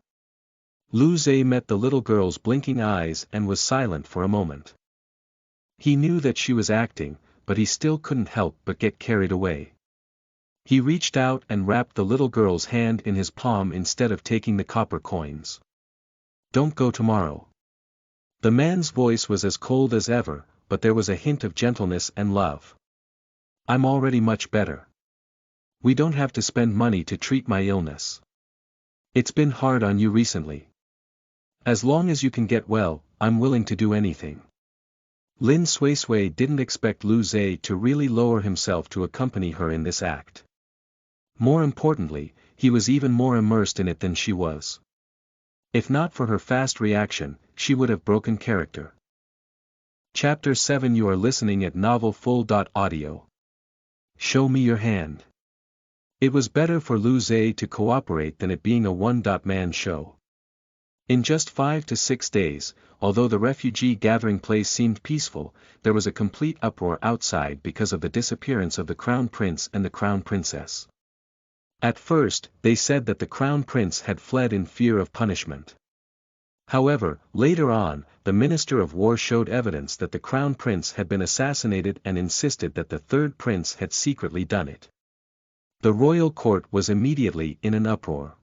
Lu Zhe met the little girl's blinking eyes and was silent for a moment. He knew that she was acting, but he still couldn't help but get carried away. He reached out and wrapped the little girl's hand in his palm instead of taking the copper coins. "Don't go tomorrow." The man's voice was as cold as ever, but there was a hint of gentleness and love. "I'm already much better. We don't have to spend money to treat my illness. It's been hard on you recently. As long as you can get well, I'm willing to do anything." Lin Suisui didn't expect Lu Zhe to really lower himself to accompany her in this act. More importantly, he was even more immersed in it than she was. If not for her fast reaction, she would have broken character. Chapter 7 You are listening at Novel Full.audio. Show me your hand. It was better for Lu Zhe to cooperate than it being a one-man show. In just 5 to 6 days, although the refugee gathering place seemed peaceful, there was a complete uproar outside because of the disappearance of the Crown Prince and the Crown Princess. At first, they said that the Crown Prince had fled in fear of punishment. However, later on, the Minister of War showed evidence that the Crown Prince had been assassinated and insisted that the third prince had secretly done it. The royal court was immediately in an uproar.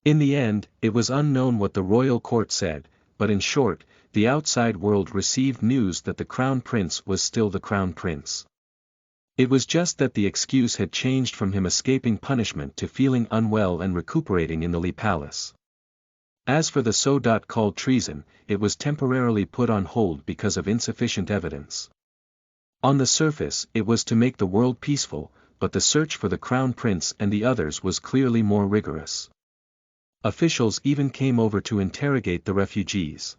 In the end, it was unknown what the royal court said, but in short, the outside world received news that the Crown Prince was still the Crown Prince. It was just that the excuse had changed from him escaping punishment to feeling unwell and recuperating in the Li Palace. As for the so-called treason, it was temporarily put on hold because of insufficient evidence. On the surface, it was to make the world peaceful, but the search for the Crown Prince and the others was clearly more rigorous. Officials even came over to interrogate the refugees.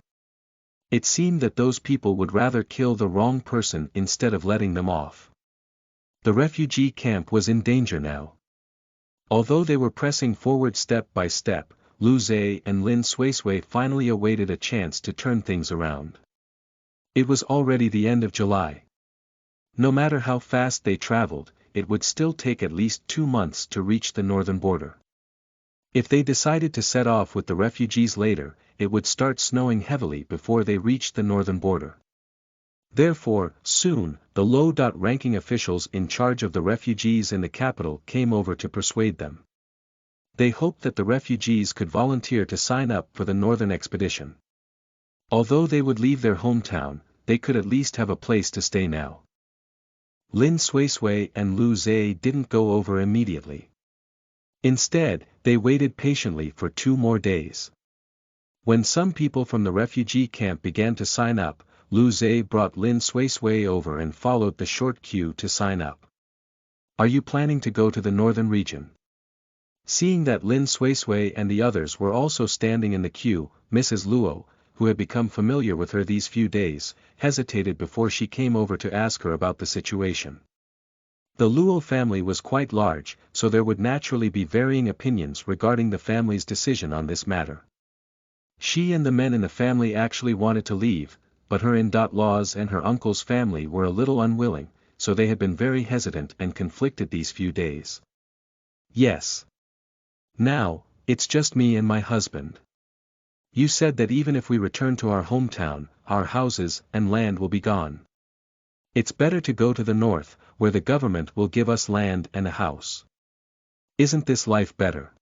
It seemed that those people would rather kill the wrong person instead of letting them off. The refugee camp was in danger now. Although they were pressing forward step by step, Lu Zhe and Lin Suisui finally awaited a chance to turn things around. It was already the end of July. No matter how fast they traveled, it would still take at least 2 months to reach the northern border. If they decided to set off with the refugees later, it would start snowing heavily before they reached the northern border. Therefore, soon, the low-ranking officials in charge of the refugees in the capital came over to persuade them. They hoped that the refugees could volunteer to sign up for the northern expedition. Although they would leave their hometown, they could at least have a place to stay now. Lin Suisui and Lu Zhe didn't go over immediately. Instead, they waited patiently for 2 more days. When some people from the refugee camp began to sign up, Lu Zhe brought Lin Suisui over and followed the short queue to sign up. Are you planning to go to the northern region? Seeing that Lin Suisui and the others were also standing in the queue, Mrs. Luo, who had become familiar with her these few days, hesitated before she came over to ask her about the situation. The Luo family was quite large, so there would naturally be varying opinions regarding the family's decision on this matter. She and the men in the family actually wanted to leave, but her in-laws and her uncle's family were a little unwilling, so they had been very hesitant and conflicted these few days. Yes. Now, it's just me and my husband. You said that even if we return to our hometown, our houses and land will be gone. It's better to go to the north, where the government will give us land and a house. Isn't this life better?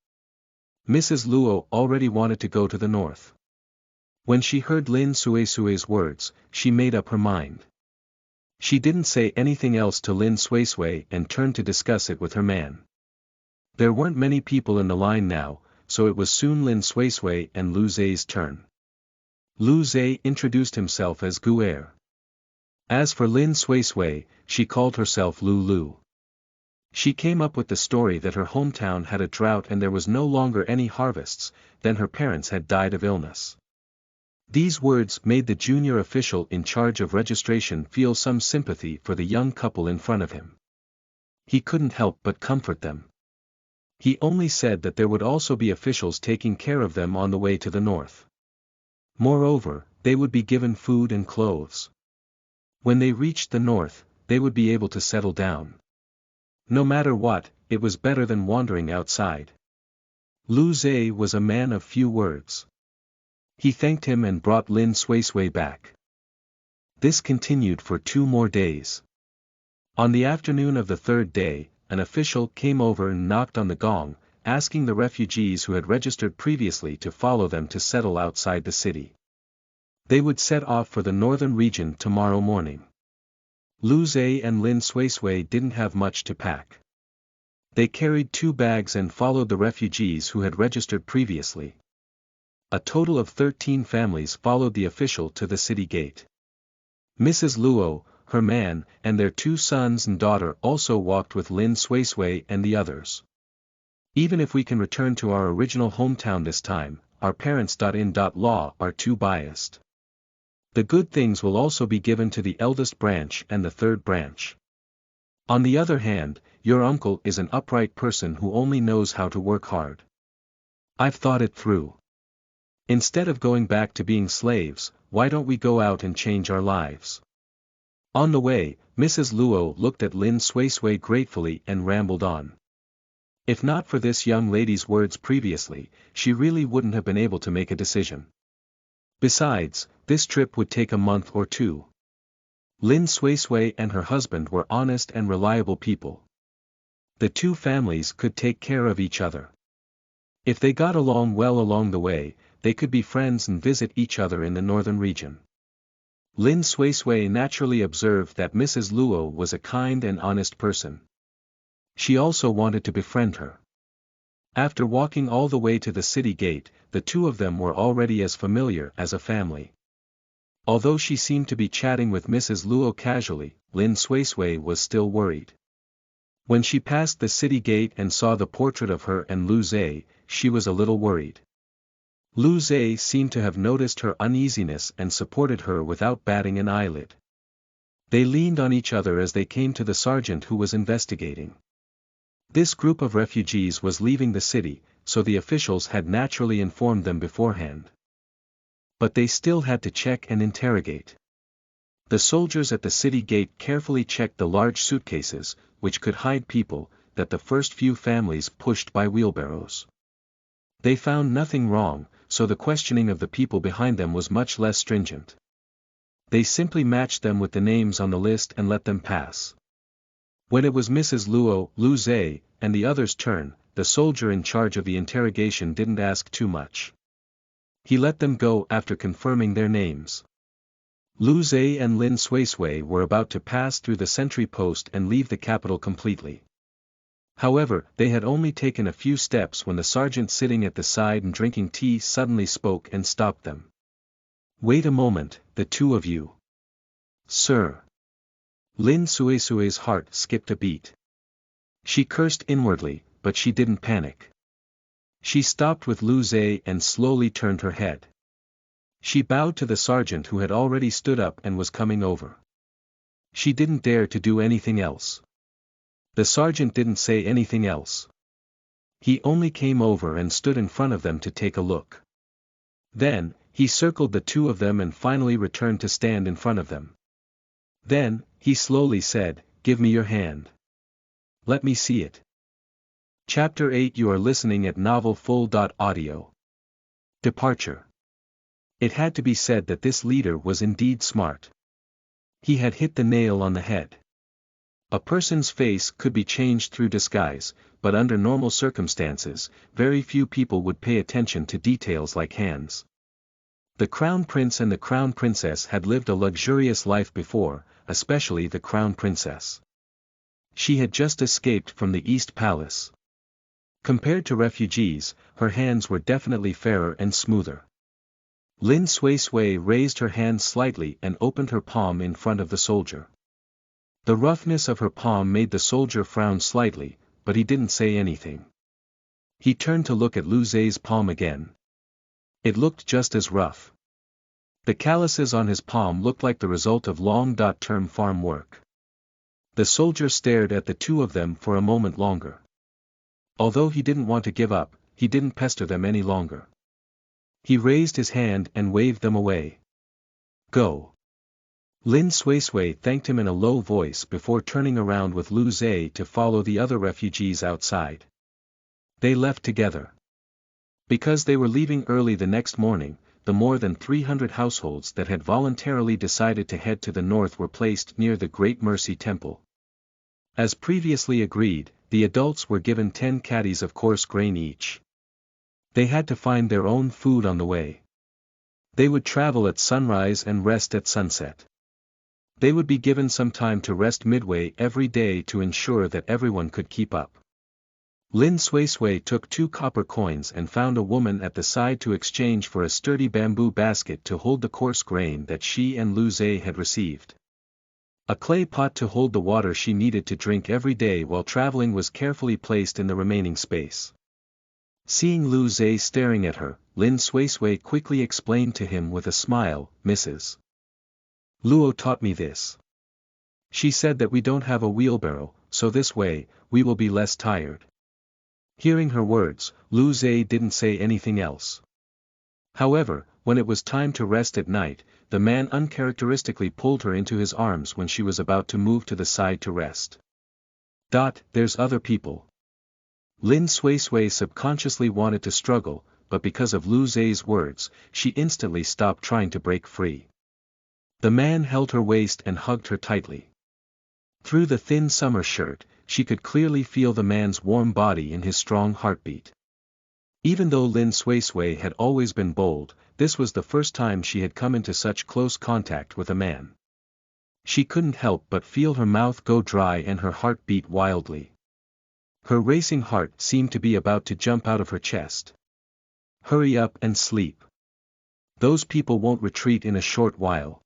Mrs. Luo already wanted to go to the north. When she heard Lin Suisui's words, she made up her mind. She didn't say anything else to Lin Suisui and turned to discuss it with her man. There weren't many people in the line now, so it was soon Lin Suisui and Lu Zhe's turn. Lu Zhe introduced himself as Gu'er. As for Lin Suisui, she called herself Lu Lu. She came up with the story that her hometown had a drought and there was no longer any harvests, then her parents had died of illness. These words made the junior official in charge of registration feel some sympathy for the young couple in front of him. He couldn't help but comfort them. He only said that there would also be officials taking care of them on the way to the north. Moreover, they would be given food and clothes. When they reached the north, they would be able to settle down. No matter what, it was better than wandering outside. Lu Zhe was a man of few words. He thanked him and brought Lin Suisui back. This continued for 2 more days. On the afternoon of the 3rd day, an official came over and knocked on the gong, asking the refugees who had registered previously to follow them to settle outside the city. They would set off for the northern region tomorrow morning. Lu Zhe and Lin Suisui didn't have much to pack. They carried 2 bags and followed the refugees who had registered previously. A total of 13 families followed the official to the city gate. Mrs. Luo, her man, and their 2 sons and daughter also walked with Lin Suisui and the others. Even if we can return to our original hometown this time, our parents.in.law are too biased. The good things will also be given to the eldest branch and the 3rd branch. On the other hand, your uncle is an upright person who only knows how to work hard. I've thought it through. Instead of going back to being slaves, why don't we go out and change our lives? On the way, Mrs. Luo looked at Lin Suisui gratefully and rambled on. If not for this young lady's words previously, she really wouldn't have been able to make a decision. Besides, this trip would take a month or 2. Lin Suisui and her husband were honest and reliable people. The 2 families could take care of each other. If they got along well along the way, they could be friends and visit each other in the northern region. Lin Suisui naturally observed that Mrs. Luo was a kind and honest person. She also wanted to befriend her. After walking all the way to the city gate, the 2 of them were already as familiar as a family. Although she seemed to be chatting with Mrs. Luo casually, Lin Suisui was still worried. When she passed the city gate and saw the portrait of her and Lu Zhe, she was a little worried. Lu Zhe seemed to have noticed her uneasiness and supported her without batting an eyelid. They leaned on each other as they came to the sergeant who was investigating. This group of refugees was leaving the city, so the officials had naturally informed them beforehand. But they still had to check and interrogate. The soldiers at the city gate carefully checked the large suitcases, which could hide people, that the first few families pushed by wheelbarrows. They found nothing wrong, so the questioning of the people behind them was much less stringent. They simply matched them with the names on the list and let them pass. When it was Mrs. Luo, Lu Zhe, and the others' turn, the soldier in charge of the interrogation didn't ask too much. He let them go after confirming their names. Lu Zhe and Lin Suisui were about to pass through the sentry post and leave the capital completely. However, they had only taken a few steps when the sergeant sitting at the side and drinking tea suddenly spoke and stopped them. "Wait a moment, the two of you." "Sir." Lin Suisui's heart skipped a beat. She cursed inwardly, but she didn't panic. She stopped with Lu Zhe and slowly turned her head. She bowed to the sergeant who had already stood up and was coming over. She didn't dare to do anything else. The sergeant didn't say anything else. He only came over and stood in front of them to take a look. Then, he circled the two of them and finally returned to stand in front of them. Then, he slowly said, "Give me your hand. Let me see it." Chapter 8. You are listening at NovelFull.audio. Departure. It had to be said that this leader was indeed smart. He had hit the nail on the head. A person's face could be changed through disguise, but under normal circumstances, very few people would pay attention to details like hands. The Crown Prince and the Crown Princess had lived a luxurious life before, especially the Crown Princess. She had just escaped from the East Palace. Compared to refugees, her hands were definitely fairer and smoother. Lin Suisui raised her hand slightly and opened her palm in front of the soldier. The roughness of her palm made the soldier frown slightly, but he didn't say anything. He turned to look at Lu Zhe's palm again. It looked just as rough. The calluses on his palm looked like the result of long-term farm work. The soldier stared at the two of them for a moment longer. Although he didn't want to give up, he didn't pester them any longer. He raised his hand and waved them away. "Go." Lin Suisui thanked him in a low voice before turning around with Lu Zhe to follow the other refugees outside. They left together. Because they were leaving early the next morning, the more than 300 households that had voluntarily decided to head to the north were placed near the Great Mercy Temple. As previously agreed, the adults were given 10 caddies of coarse grain each. They had to find their own food on the way. They would travel at sunrise and rest at sunset. They would be given some time to rest midway every day to ensure that everyone could keep up. Lin Suisui took 2 copper coins and found a woman at the side to exchange for a sturdy bamboo basket to hold the coarse grain that she and Lu Zhe had received. A clay pot to hold the water she needed to drink every day while traveling was carefully placed in the remaining space. Seeing Lu Zhe staring at her, Lin Suisui quickly explained to him with a smile, "Mrs. Luo taught me this. She said that we don't have a wheelbarrow, so this way, we will be less tired." Hearing her words, Lu Zhe didn't say anything else. However, when it was time to rest at night, the man uncharacteristically pulled her into his arms when she was about to move to the side to rest. "There's other people." Lin Suisui subconsciously wanted to struggle, but because of Lu Zhe's words, she instantly stopped trying to break free. The man held her waist and hugged her tightly. Through the thin summer shirt, she could clearly feel the man's warm body in his strong heartbeat. Even though Lin Suisui had always been bold, this was the first time she had come into such close contact with a man. She couldn't help but feel her mouth go dry and her heart beat wildly. Her racing heart seemed to be about to jump out of her chest. "Hurry up and sleep. Those people won't retreat in a short while.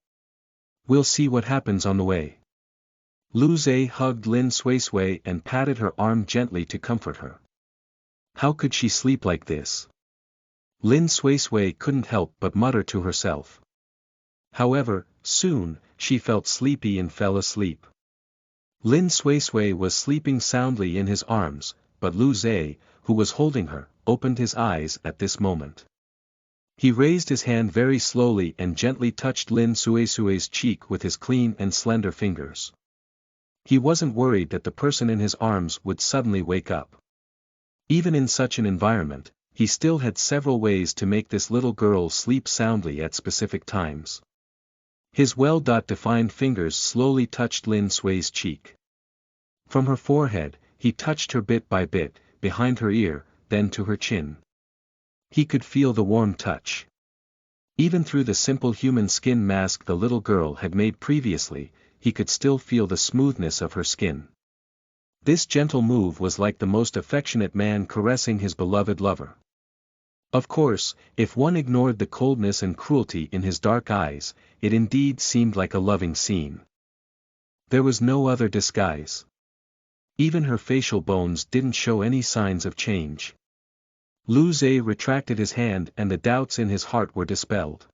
We'll see what happens on the way." Lu Zhe hugged Lin Suisui and patted her arm gently to comfort her. How could she sleep like this? Lin Suisui couldn't help but mutter to herself. However, soon, she felt sleepy and fell asleep. Lin Suisui was sleeping soundly in his arms, but Lu Zhe, who was holding her, opened his eyes at this moment. He raised his hand very slowly and gently touched Lin Suesue's cheek with his clean and slender fingers. He wasn't worried that the person in his arms would suddenly wake up. Even in such an environment, he still had several ways to make this little girl sleep soundly at specific times. His well-defined fingers slowly touched Lin Sue's cheek. From her forehead, he touched her bit by bit, behind her ear, then to her chin. He could feel the warm touch. Even through the simple human skin mask the little girl had made previously, he could still feel the smoothness of her skin. This gentle move was like the most affectionate man caressing his beloved lover. Of course, if one ignored the coldness and cruelty in his dark eyes, it indeed seemed like a loving scene. There was no other disguise. Even her facial bones didn't show any signs of change. Lu Zhe retracted his hand and the doubts in his heart were dispelled.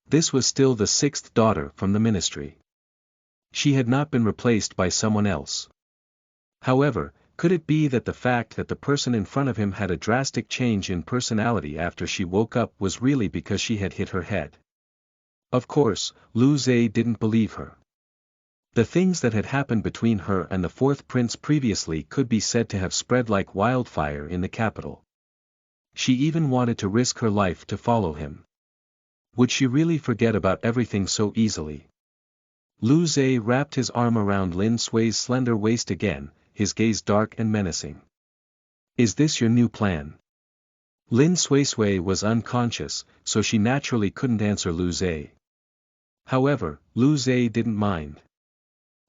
This was still the sixth daughter from the ministry. She had not been replaced by someone else. However, could it be that the fact that the person in front of him had a drastic change in personality after she woke up was really because she had hit her head? Of course, Lu Zhe didn't believe her. The things that had happened between her and the fourth prince previously could be said to have spread like wildfire in the capital. She even wanted to risk her life to follow him. Would she really forget about everything so easily? Lu Zhe wrapped his arm around Lin Sue's slender waist again, his gaze dark and menacing. Is this your new plan? Lin Suesue was unconscious, so she naturally couldn't answer Lu Zhe. However, Lu Zhe didn't mind.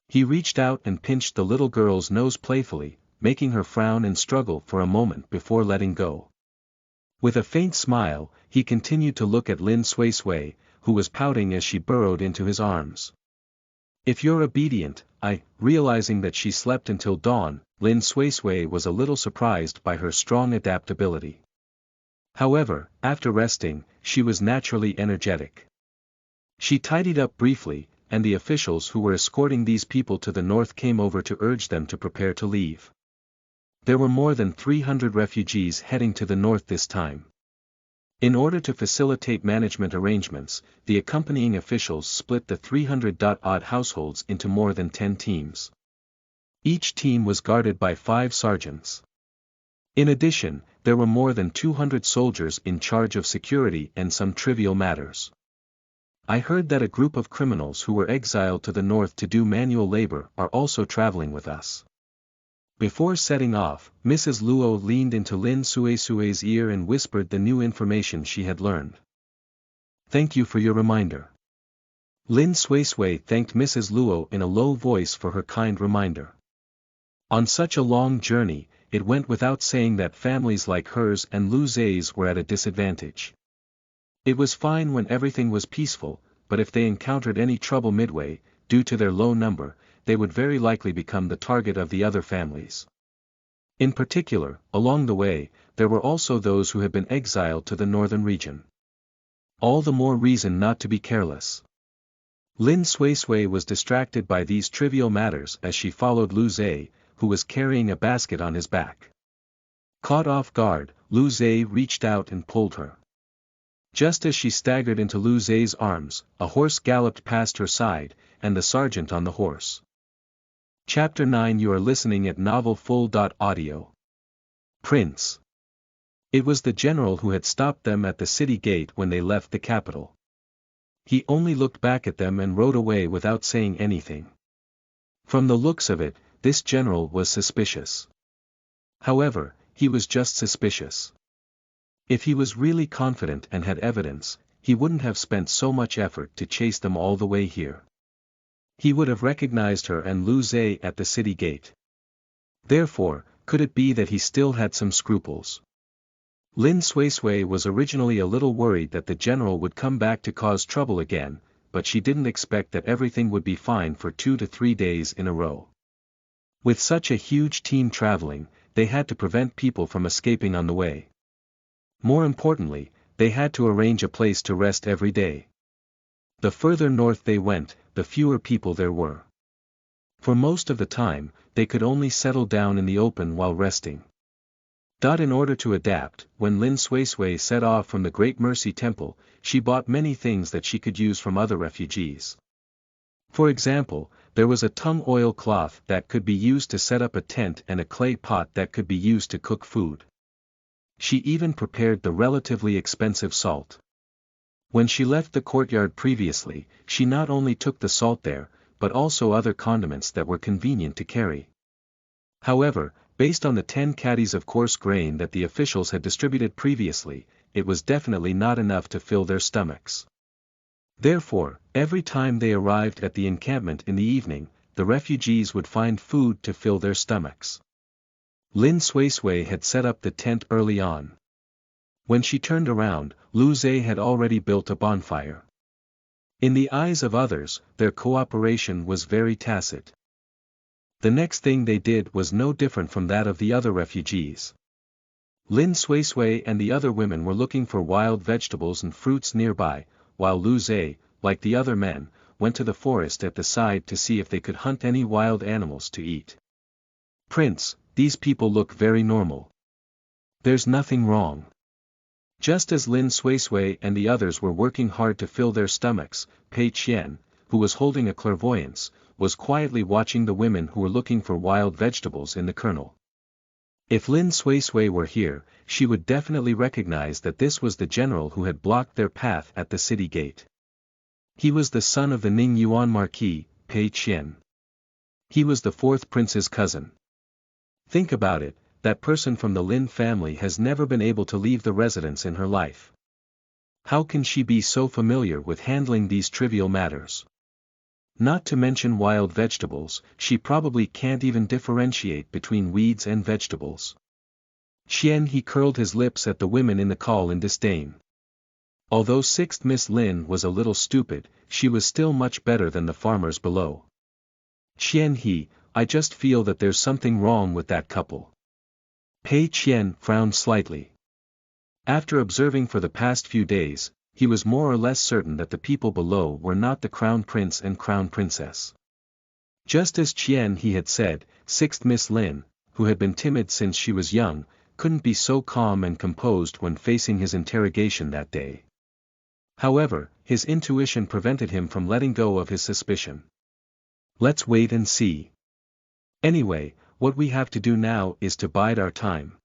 He reached out and pinched the little girl's nose playfully, making her frown and struggle for a moment before letting go. With a faint smile, he continued to look at Lin Suesue, who was pouting as she burrowed into his arms. If you're obedient, realizing that she slept until dawn, Lin Suesue was a little surprised by her strong adaptability. However, after resting, she was naturally energetic. She tidied up briefly, and the officials who were escorting these people to the north came over to urge them to prepare to leave. There were more than 300 refugees heading to the north this time. In order to facilitate management arrangements, the accompanying officials split the 300-odd households into more than 10 teams. Each team was guarded by 5 sergeants. In addition, there were more than 200 soldiers in charge of security and some trivial matters. I heard that a group of criminals who were exiled to the north to do manual labor are also traveling with us. Before setting off, Mrs. Luo leaned into Lin Suesue's ear and whispered the new information she had learned. Thank you for your reminder. Lin Suesue thanked Mrs. Luo in a low voice for her kind reminder. On such a long journey, it went without saying that families like hers and Lu Zhe's were at a disadvantage. It was fine when everything was peaceful, but if they encountered any trouble midway, due to their low number, they would very likely become the target of the other families. In particular, along the way, there were also those who had been exiled to the northern region. All the more reason not to be careless. Lin Suesue was distracted by these trivial matters as she followed Lu Zhe, who was carrying a basket on his back. Caught off guard, Lu Zhe reached out and pulled her. Just as she staggered into Lu Zhe's arms, a horse galloped past her side, and the sergeant on the horse. Chapter 9. You are listening at NovelFull.audio. Prince. It was the general who had stopped them at the city gate when they left the capital. He only looked back at them and rode away without saying anything. From the looks of it, this general was suspicious. However, he was just suspicious. If he was really confident and had evidence, he wouldn't have spent so much effort to chase them all the way here. He would have recognized her and Lu Zhe at the city gate. Therefore, could it be that he still had some scruples? Lin Suesue was originally a little worried that the general would come back to cause trouble again, but she didn't expect that everything would be fine for 2 to 3 days in a row. With such a huge team traveling, they had to prevent people from escaping on the way. More importantly, they had to arrange a place to rest every day. The further north they went, the fewer people there were. For most of the time, they could only settle down in the open while resting. In order to adapt, when Lin Suisui set off from the Great Mercy Temple, she bought many things that she could use from other refugees. For example, there was a tung oil cloth that could be used to set up a tent and a clay pot that could be used to cook food. She even prepared the relatively expensive salt. When she left the courtyard previously, she not only took the salt there, but also other condiments that were convenient to carry. However, based on the 10 caddies of coarse grain that the officials had distributed previously, it was definitely not enough to fill their stomachs. Therefore, every time they arrived at the encampment in the evening, the refugees would find food to fill their stomachs. Lin Suisui had set up the tent early on. When she turned around, Lu Zhe had already built a bonfire. In the eyes of others, their cooperation was very tacit. The next thing they did was no different from that of the other refugees. Lin Suisui and the other women were looking for wild vegetables and fruits nearby, while Lu Zhe, like the other men, went to the forest at the side to see if they could hunt any wild animals to eat. "Prince, these people look very normal. There's nothing wrong." Just as Lin Suisui and the others were working hard to fill their stomachs, Pei Qian, who was holding a clairvoyance, was quietly watching the women who were looking for wild vegetables in the kernel. If Lin Suisui were here, she would definitely recognize that this was the general who had blocked their path at the city gate. He was the son of the Ning Yuan Marquis, Pei Qian. He was the fourth prince's cousin. Think about it, that person from the Lin family has never been able to leave the residence in her life. How can she be so familiar with handling these trivial matters? Not to mention wild vegetables, she probably can't even differentiate between weeds and vegetables. Qian He curled his lips at the women in the call in disdain. Although 6th Miss Lin was a little stupid, she was still much better than the farmers below. Qian He, I just feel that there's something wrong with that couple. Pei Qian frowned slightly. After observing for the past few days, he was more or less certain that the people below were not the crown prince and crown princess. Just as Qian He had said, 6th Miss Lin, who had been timid since she was young, couldn't be so calm and composed when facing his interrogation that day. However, his intuition prevented him from letting go of his suspicion. Let's wait and see. Anyway, what we have to do now is to bide our time.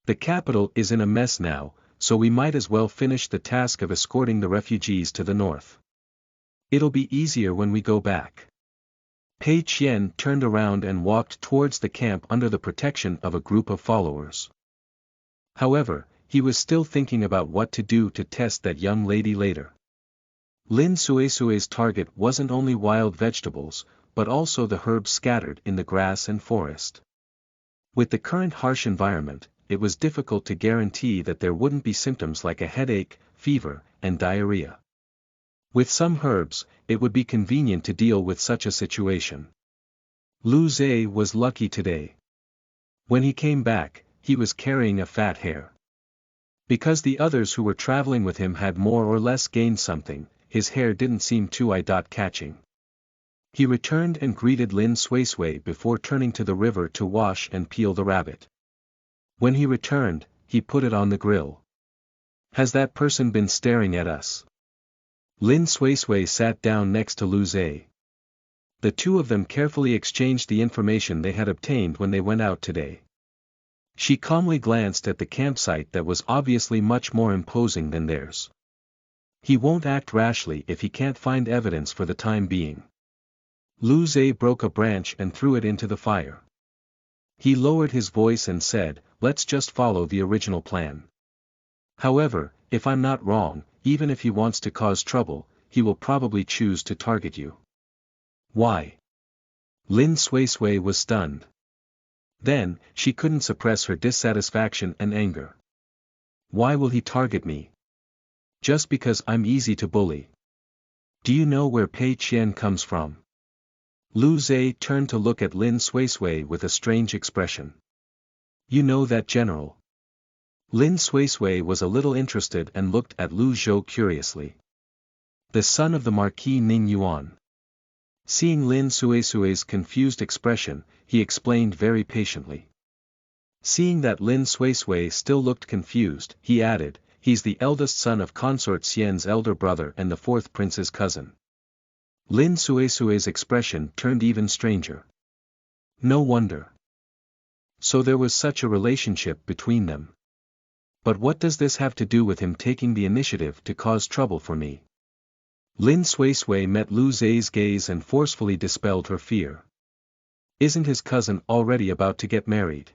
The capital is in a mess now, so we might as well finish the task of escorting the refugees to the north. It'll be easier when we go back. Pei Qian turned around and walked towards the camp under the protection of a group of followers. However, he was still thinking about what to do to test that young lady later. Lin Suisui's target wasn't only wild vegetables, but also the herbs scattered in the grass and forest. With the current harsh environment, it was difficult to guarantee that there wouldn't be symptoms like a headache, fever, and diarrhea. With some herbs, it would be convenient to deal with such a situation. Lu Zhe was lucky today. When he came back, he was carrying a fat hare. Because the others who were traveling with him had more or less gained something, his hair didn't seem too eye-catching. He returned and greeted Lin Suisui before turning to the river to wash and peel the rabbit. When he returned, he put it on the grill. Has that person been staring at us? Lin Suisui sat down next to Lu Zhe. The two of them carefully exchanged the information they had obtained when they went out today. She calmly glanced at the campsite that was obviously much more imposing than theirs. He won't act rashly if he can't find evidence for the time being. Lu Zhe broke a branch and threw it into the fire. He lowered his voice and said, let's just follow the original plan. However, if I'm not wrong, even if he wants to cause trouble, he will probably choose to target you. Why? Lin Suisui was stunned. Then, she couldn't suppress her dissatisfaction and anger. Why will he target me? Just because I'm easy to bully. Do you know where Pei Qian comes from? Lu Zhe turned to look at Lin Suisui with a strange expression. You know that general? Lin Suisui was a little interested and looked at Lu Zhou curiously. The son of the Marquis Ning Yuan. Seeing Lin Suisui's confused expression, he explained very patiently. Seeing that Lin Suisui still looked confused, he added, he's the eldest son of Consort Xian's elder brother and the fourth prince's cousin. Lin Suisui's expression turned even stranger. No wonder. So there was such a relationship between them. But what does this have to do with him taking the initiative to cause trouble for me? Lin Suisui met Lu Zhe's gaze and forcefully dispelled her fear. Isn't his cousin already about to get married?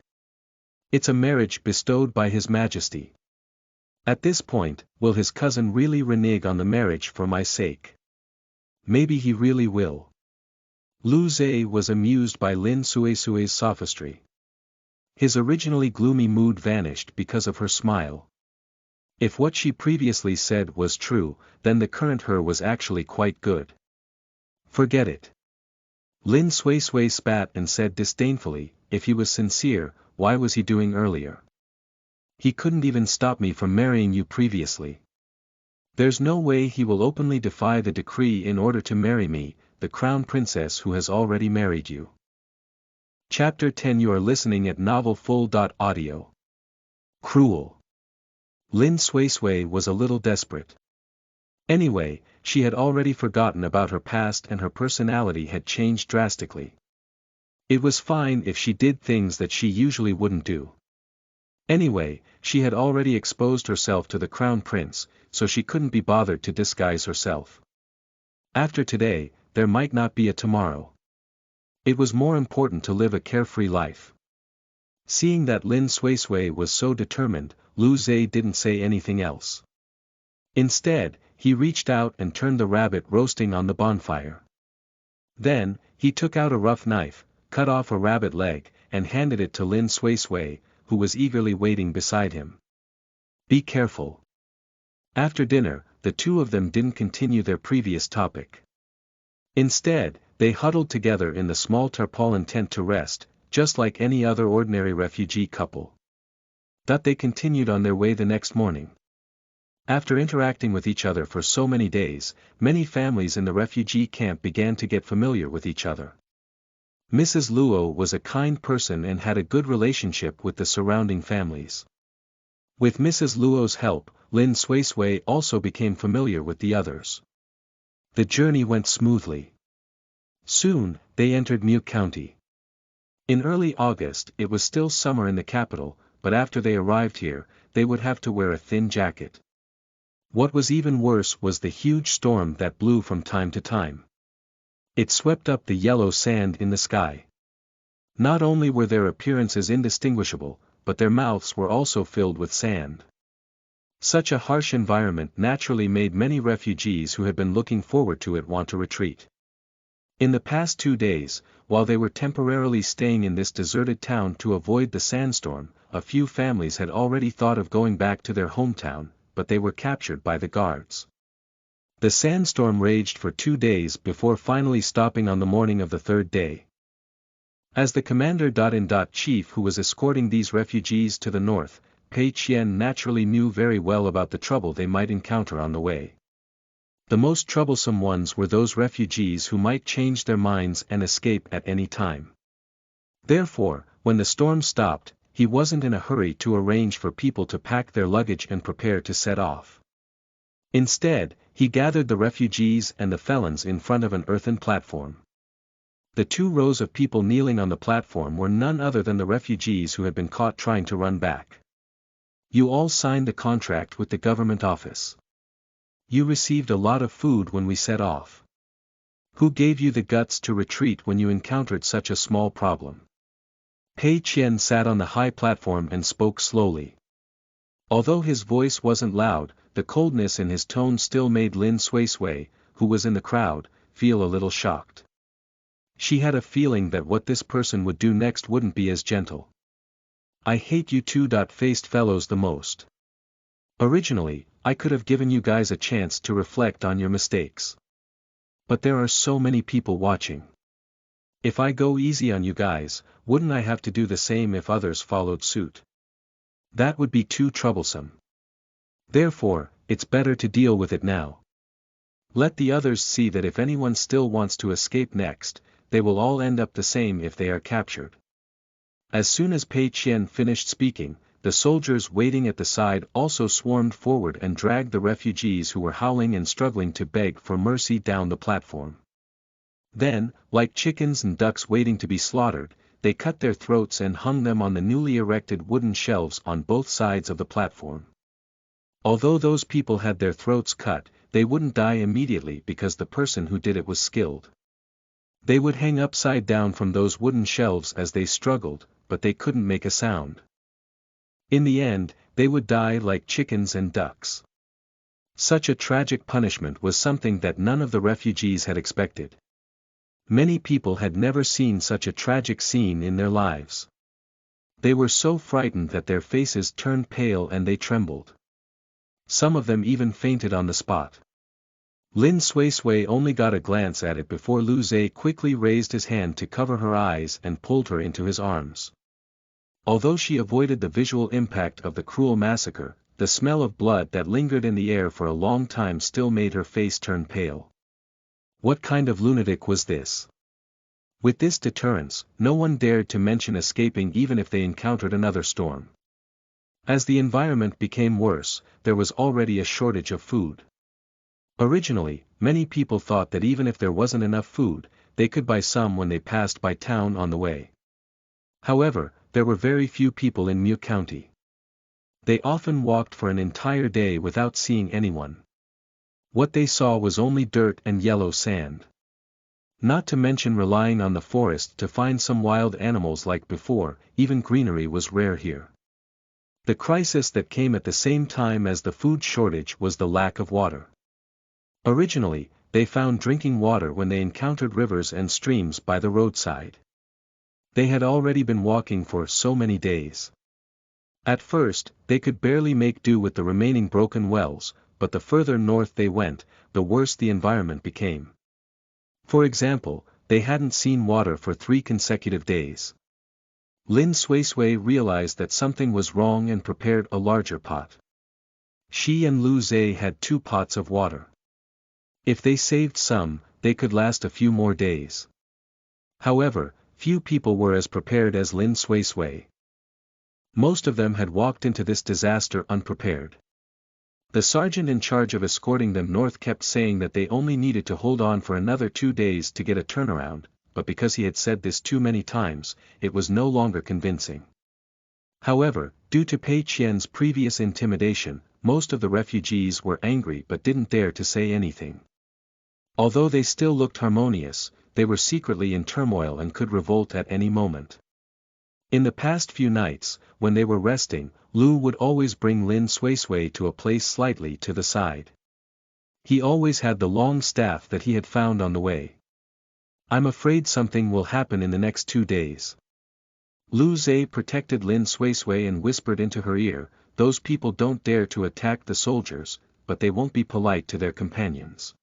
It's a marriage bestowed by His Majesty. At this point, will his cousin really renege on the marriage for my sake? Maybe he really will. Lu Zhe was amused by Lin Suisui's sophistry. His originally gloomy mood vanished because of her smile. If what she previously said was true, then the current her was actually quite good. Forget it. Lin Suisui spat and said disdainfully, if he was sincere, why was he doing earlier? He couldn't even stop me from marrying you previously. There's no way he will openly defy the decree in order to marry me, the crown princess who has already married you. Chapter 10. You are listening at NovelFull.audio. Cruel. Lin Suisui was a little desperate. Anyway, she had already forgotten about her past and her personality had changed drastically. It was fine if she did things that she usually wouldn't do. Anyway, she had already exposed herself to the crown prince, so she couldn't be bothered to disguise herself. After today, there might not be a tomorrow. It was more important to live a carefree life. Seeing that Lin Suisui was so determined, Lu Zhe didn't say anything else. Instead, he reached out and turned the rabbit roasting on the bonfire. Then, he took out a rough knife, cut off a rabbit leg, and handed it to Lin Suisui, who was eagerly waiting beside him. Be careful. After dinner, the two of them didn't continue their previous topic. Instead, they huddled together in the small tarpaulin tent to rest, just like any other ordinary refugee couple. They continued on their way the next morning. After interacting with each other for so many days, many families in the refugee camp began to get familiar with each other. Mrs. Luo was a kind person and had a good relationship with the surrounding families. With Mrs. Luo's help, Lin Suisui also became familiar with the others. The journey went smoothly. Soon, they entered Mu County. In early August it was still summer in the capital, but after they arrived here, they would have to wear a thin jacket. What was even worse was the huge storm that blew from time to time. It swept up the yellow sand in the sky. Not only were their appearances indistinguishable, but their mouths were also filled with sand. Such a harsh environment naturally made many refugees who had been looking forward to it want to retreat. In the past 2 days, while they were temporarily staying in this deserted town to avoid the sandstorm, a few families had already thought of going back to their hometown, but they were captured by the guards. The sandstorm raged for 2 days before finally stopping on the morning of the 3rd day. As the commander-in-chief who was escorting these refugees to the north, Pei Qian naturally knew very well about the trouble they might encounter on the way. The most troublesome ones were those refugees who might change their minds and escape at any time. Therefore, when the storm stopped, he wasn't in a hurry to arrange for people to pack their luggage and prepare to set off. Instead, he gathered the refugees and the felons in front of an earthen platform. The 2 rows of people kneeling on the platform were none other than the refugees who had been caught trying to run back. You all signed the contract with the government office. You received a lot of food when we set off. Who gave you the guts to retreat when you encountered such a small problem? Pei Qian sat on the high platform and spoke slowly. Although his voice wasn't loud, the coldness in his tone still made Lin Suisui, who was in the crowd, feel a little shocked. She had a feeling that what this person would do next wouldn't be as gentle. I hate you two-faced fellows the most. Originally, I could have given you guys a chance to reflect on your mistakes. But there are so many people watching. If I go easy on you guys, wouldn't I have to do the same if others followed suit? That would be too troublesome. Therefore, it's better to deal with it now. Let the others see that if anyone still wants to escape next, they will all end up the same if they are captured. As soon as Pei Qian finished speaking, the soldiers waiting at the side also swarmed forward and dragged the refugees who were howling and struggling to beg for mercy down the platform. Then, like chickens and ducks waiting to be slaughtered, they cut their throats and hung them on the newly erected wooden shelves on both sides of the platform. Although those people had their throats cut, they wouldn't die immediately because the person who did it was skilled. They would hang upside down from those wooden shelves as they struggled, but they couldn't make a sound. In the end, they would die like chickens and ducks. Such a tragic punishment was something that none of the refugees had expected. Many people had never seen such a tragic scene in their lives. They were so frightened that their faces turned pale and they trembled. Some of them even fainted on the spot. Lin Suisui only got a glance at it before Lu Zhe quickly raised his hand to cover her eyes and pulled her into his arms. Although she avoided the visual impact of the cruel massacre, the smell of blood that lingered in the air for a long time still made her face turn pale. What kind of lunatic was this? With this deterrence, no one dared to mention escaping even if they encountered another storm. As the environment became worse, there was already a shortage of food. Originally, many people thought that even if there wasn't enough food, they could buy some when they passed by town on the way. However, there were very few people in Mu County. They often walked for an entire day without seeing anyone. What they saw was only dirt and yellow sand. Not to mention relying on the forest to find some wild animals like before, even greenery was rare here. The crisis that came at the same time as the food shortage was the lack of water. Originally, they found drinking water when they encountered rivers and streams by the roadside. They had already been walking for so many days. At first, they could barely make do with the remaining broken wells, but the further north they went, the worse the environment became. For example, they hadn't seen water for 3 consecutive days. Lin Suisui realized that something was wrong and prepared a larger pot. She and Lu Zhe had 2 pots of water. If they saved some, they could last a few more days. However, few people were as prepared as Lin Suisui. Most of them had walked into this disaster unprepared. The sergeant in charge of escorting them north kept saying that they only needed to hold on for another 2 days to get a turnaround, but because he had said this too many times, it was no longer convincing. However, due to Pei Qian's previous intimidation, most of the refugees were angry but didn't dare to say anything. Although they still looked harmonious, they were secretly in turmoil and could revolt at any moment. In the past few nights, when they were resting, Lu would always bring Lin Suisui to a place slightly to the side. He always had the long staff that he had found on the way. "I'm afraid something will happen in the next 2 days. Lu Zhe protected Lin Suisui and whispered into her ear, "Those people don't dare to attack the soldiers, but they won't be polite to their companions."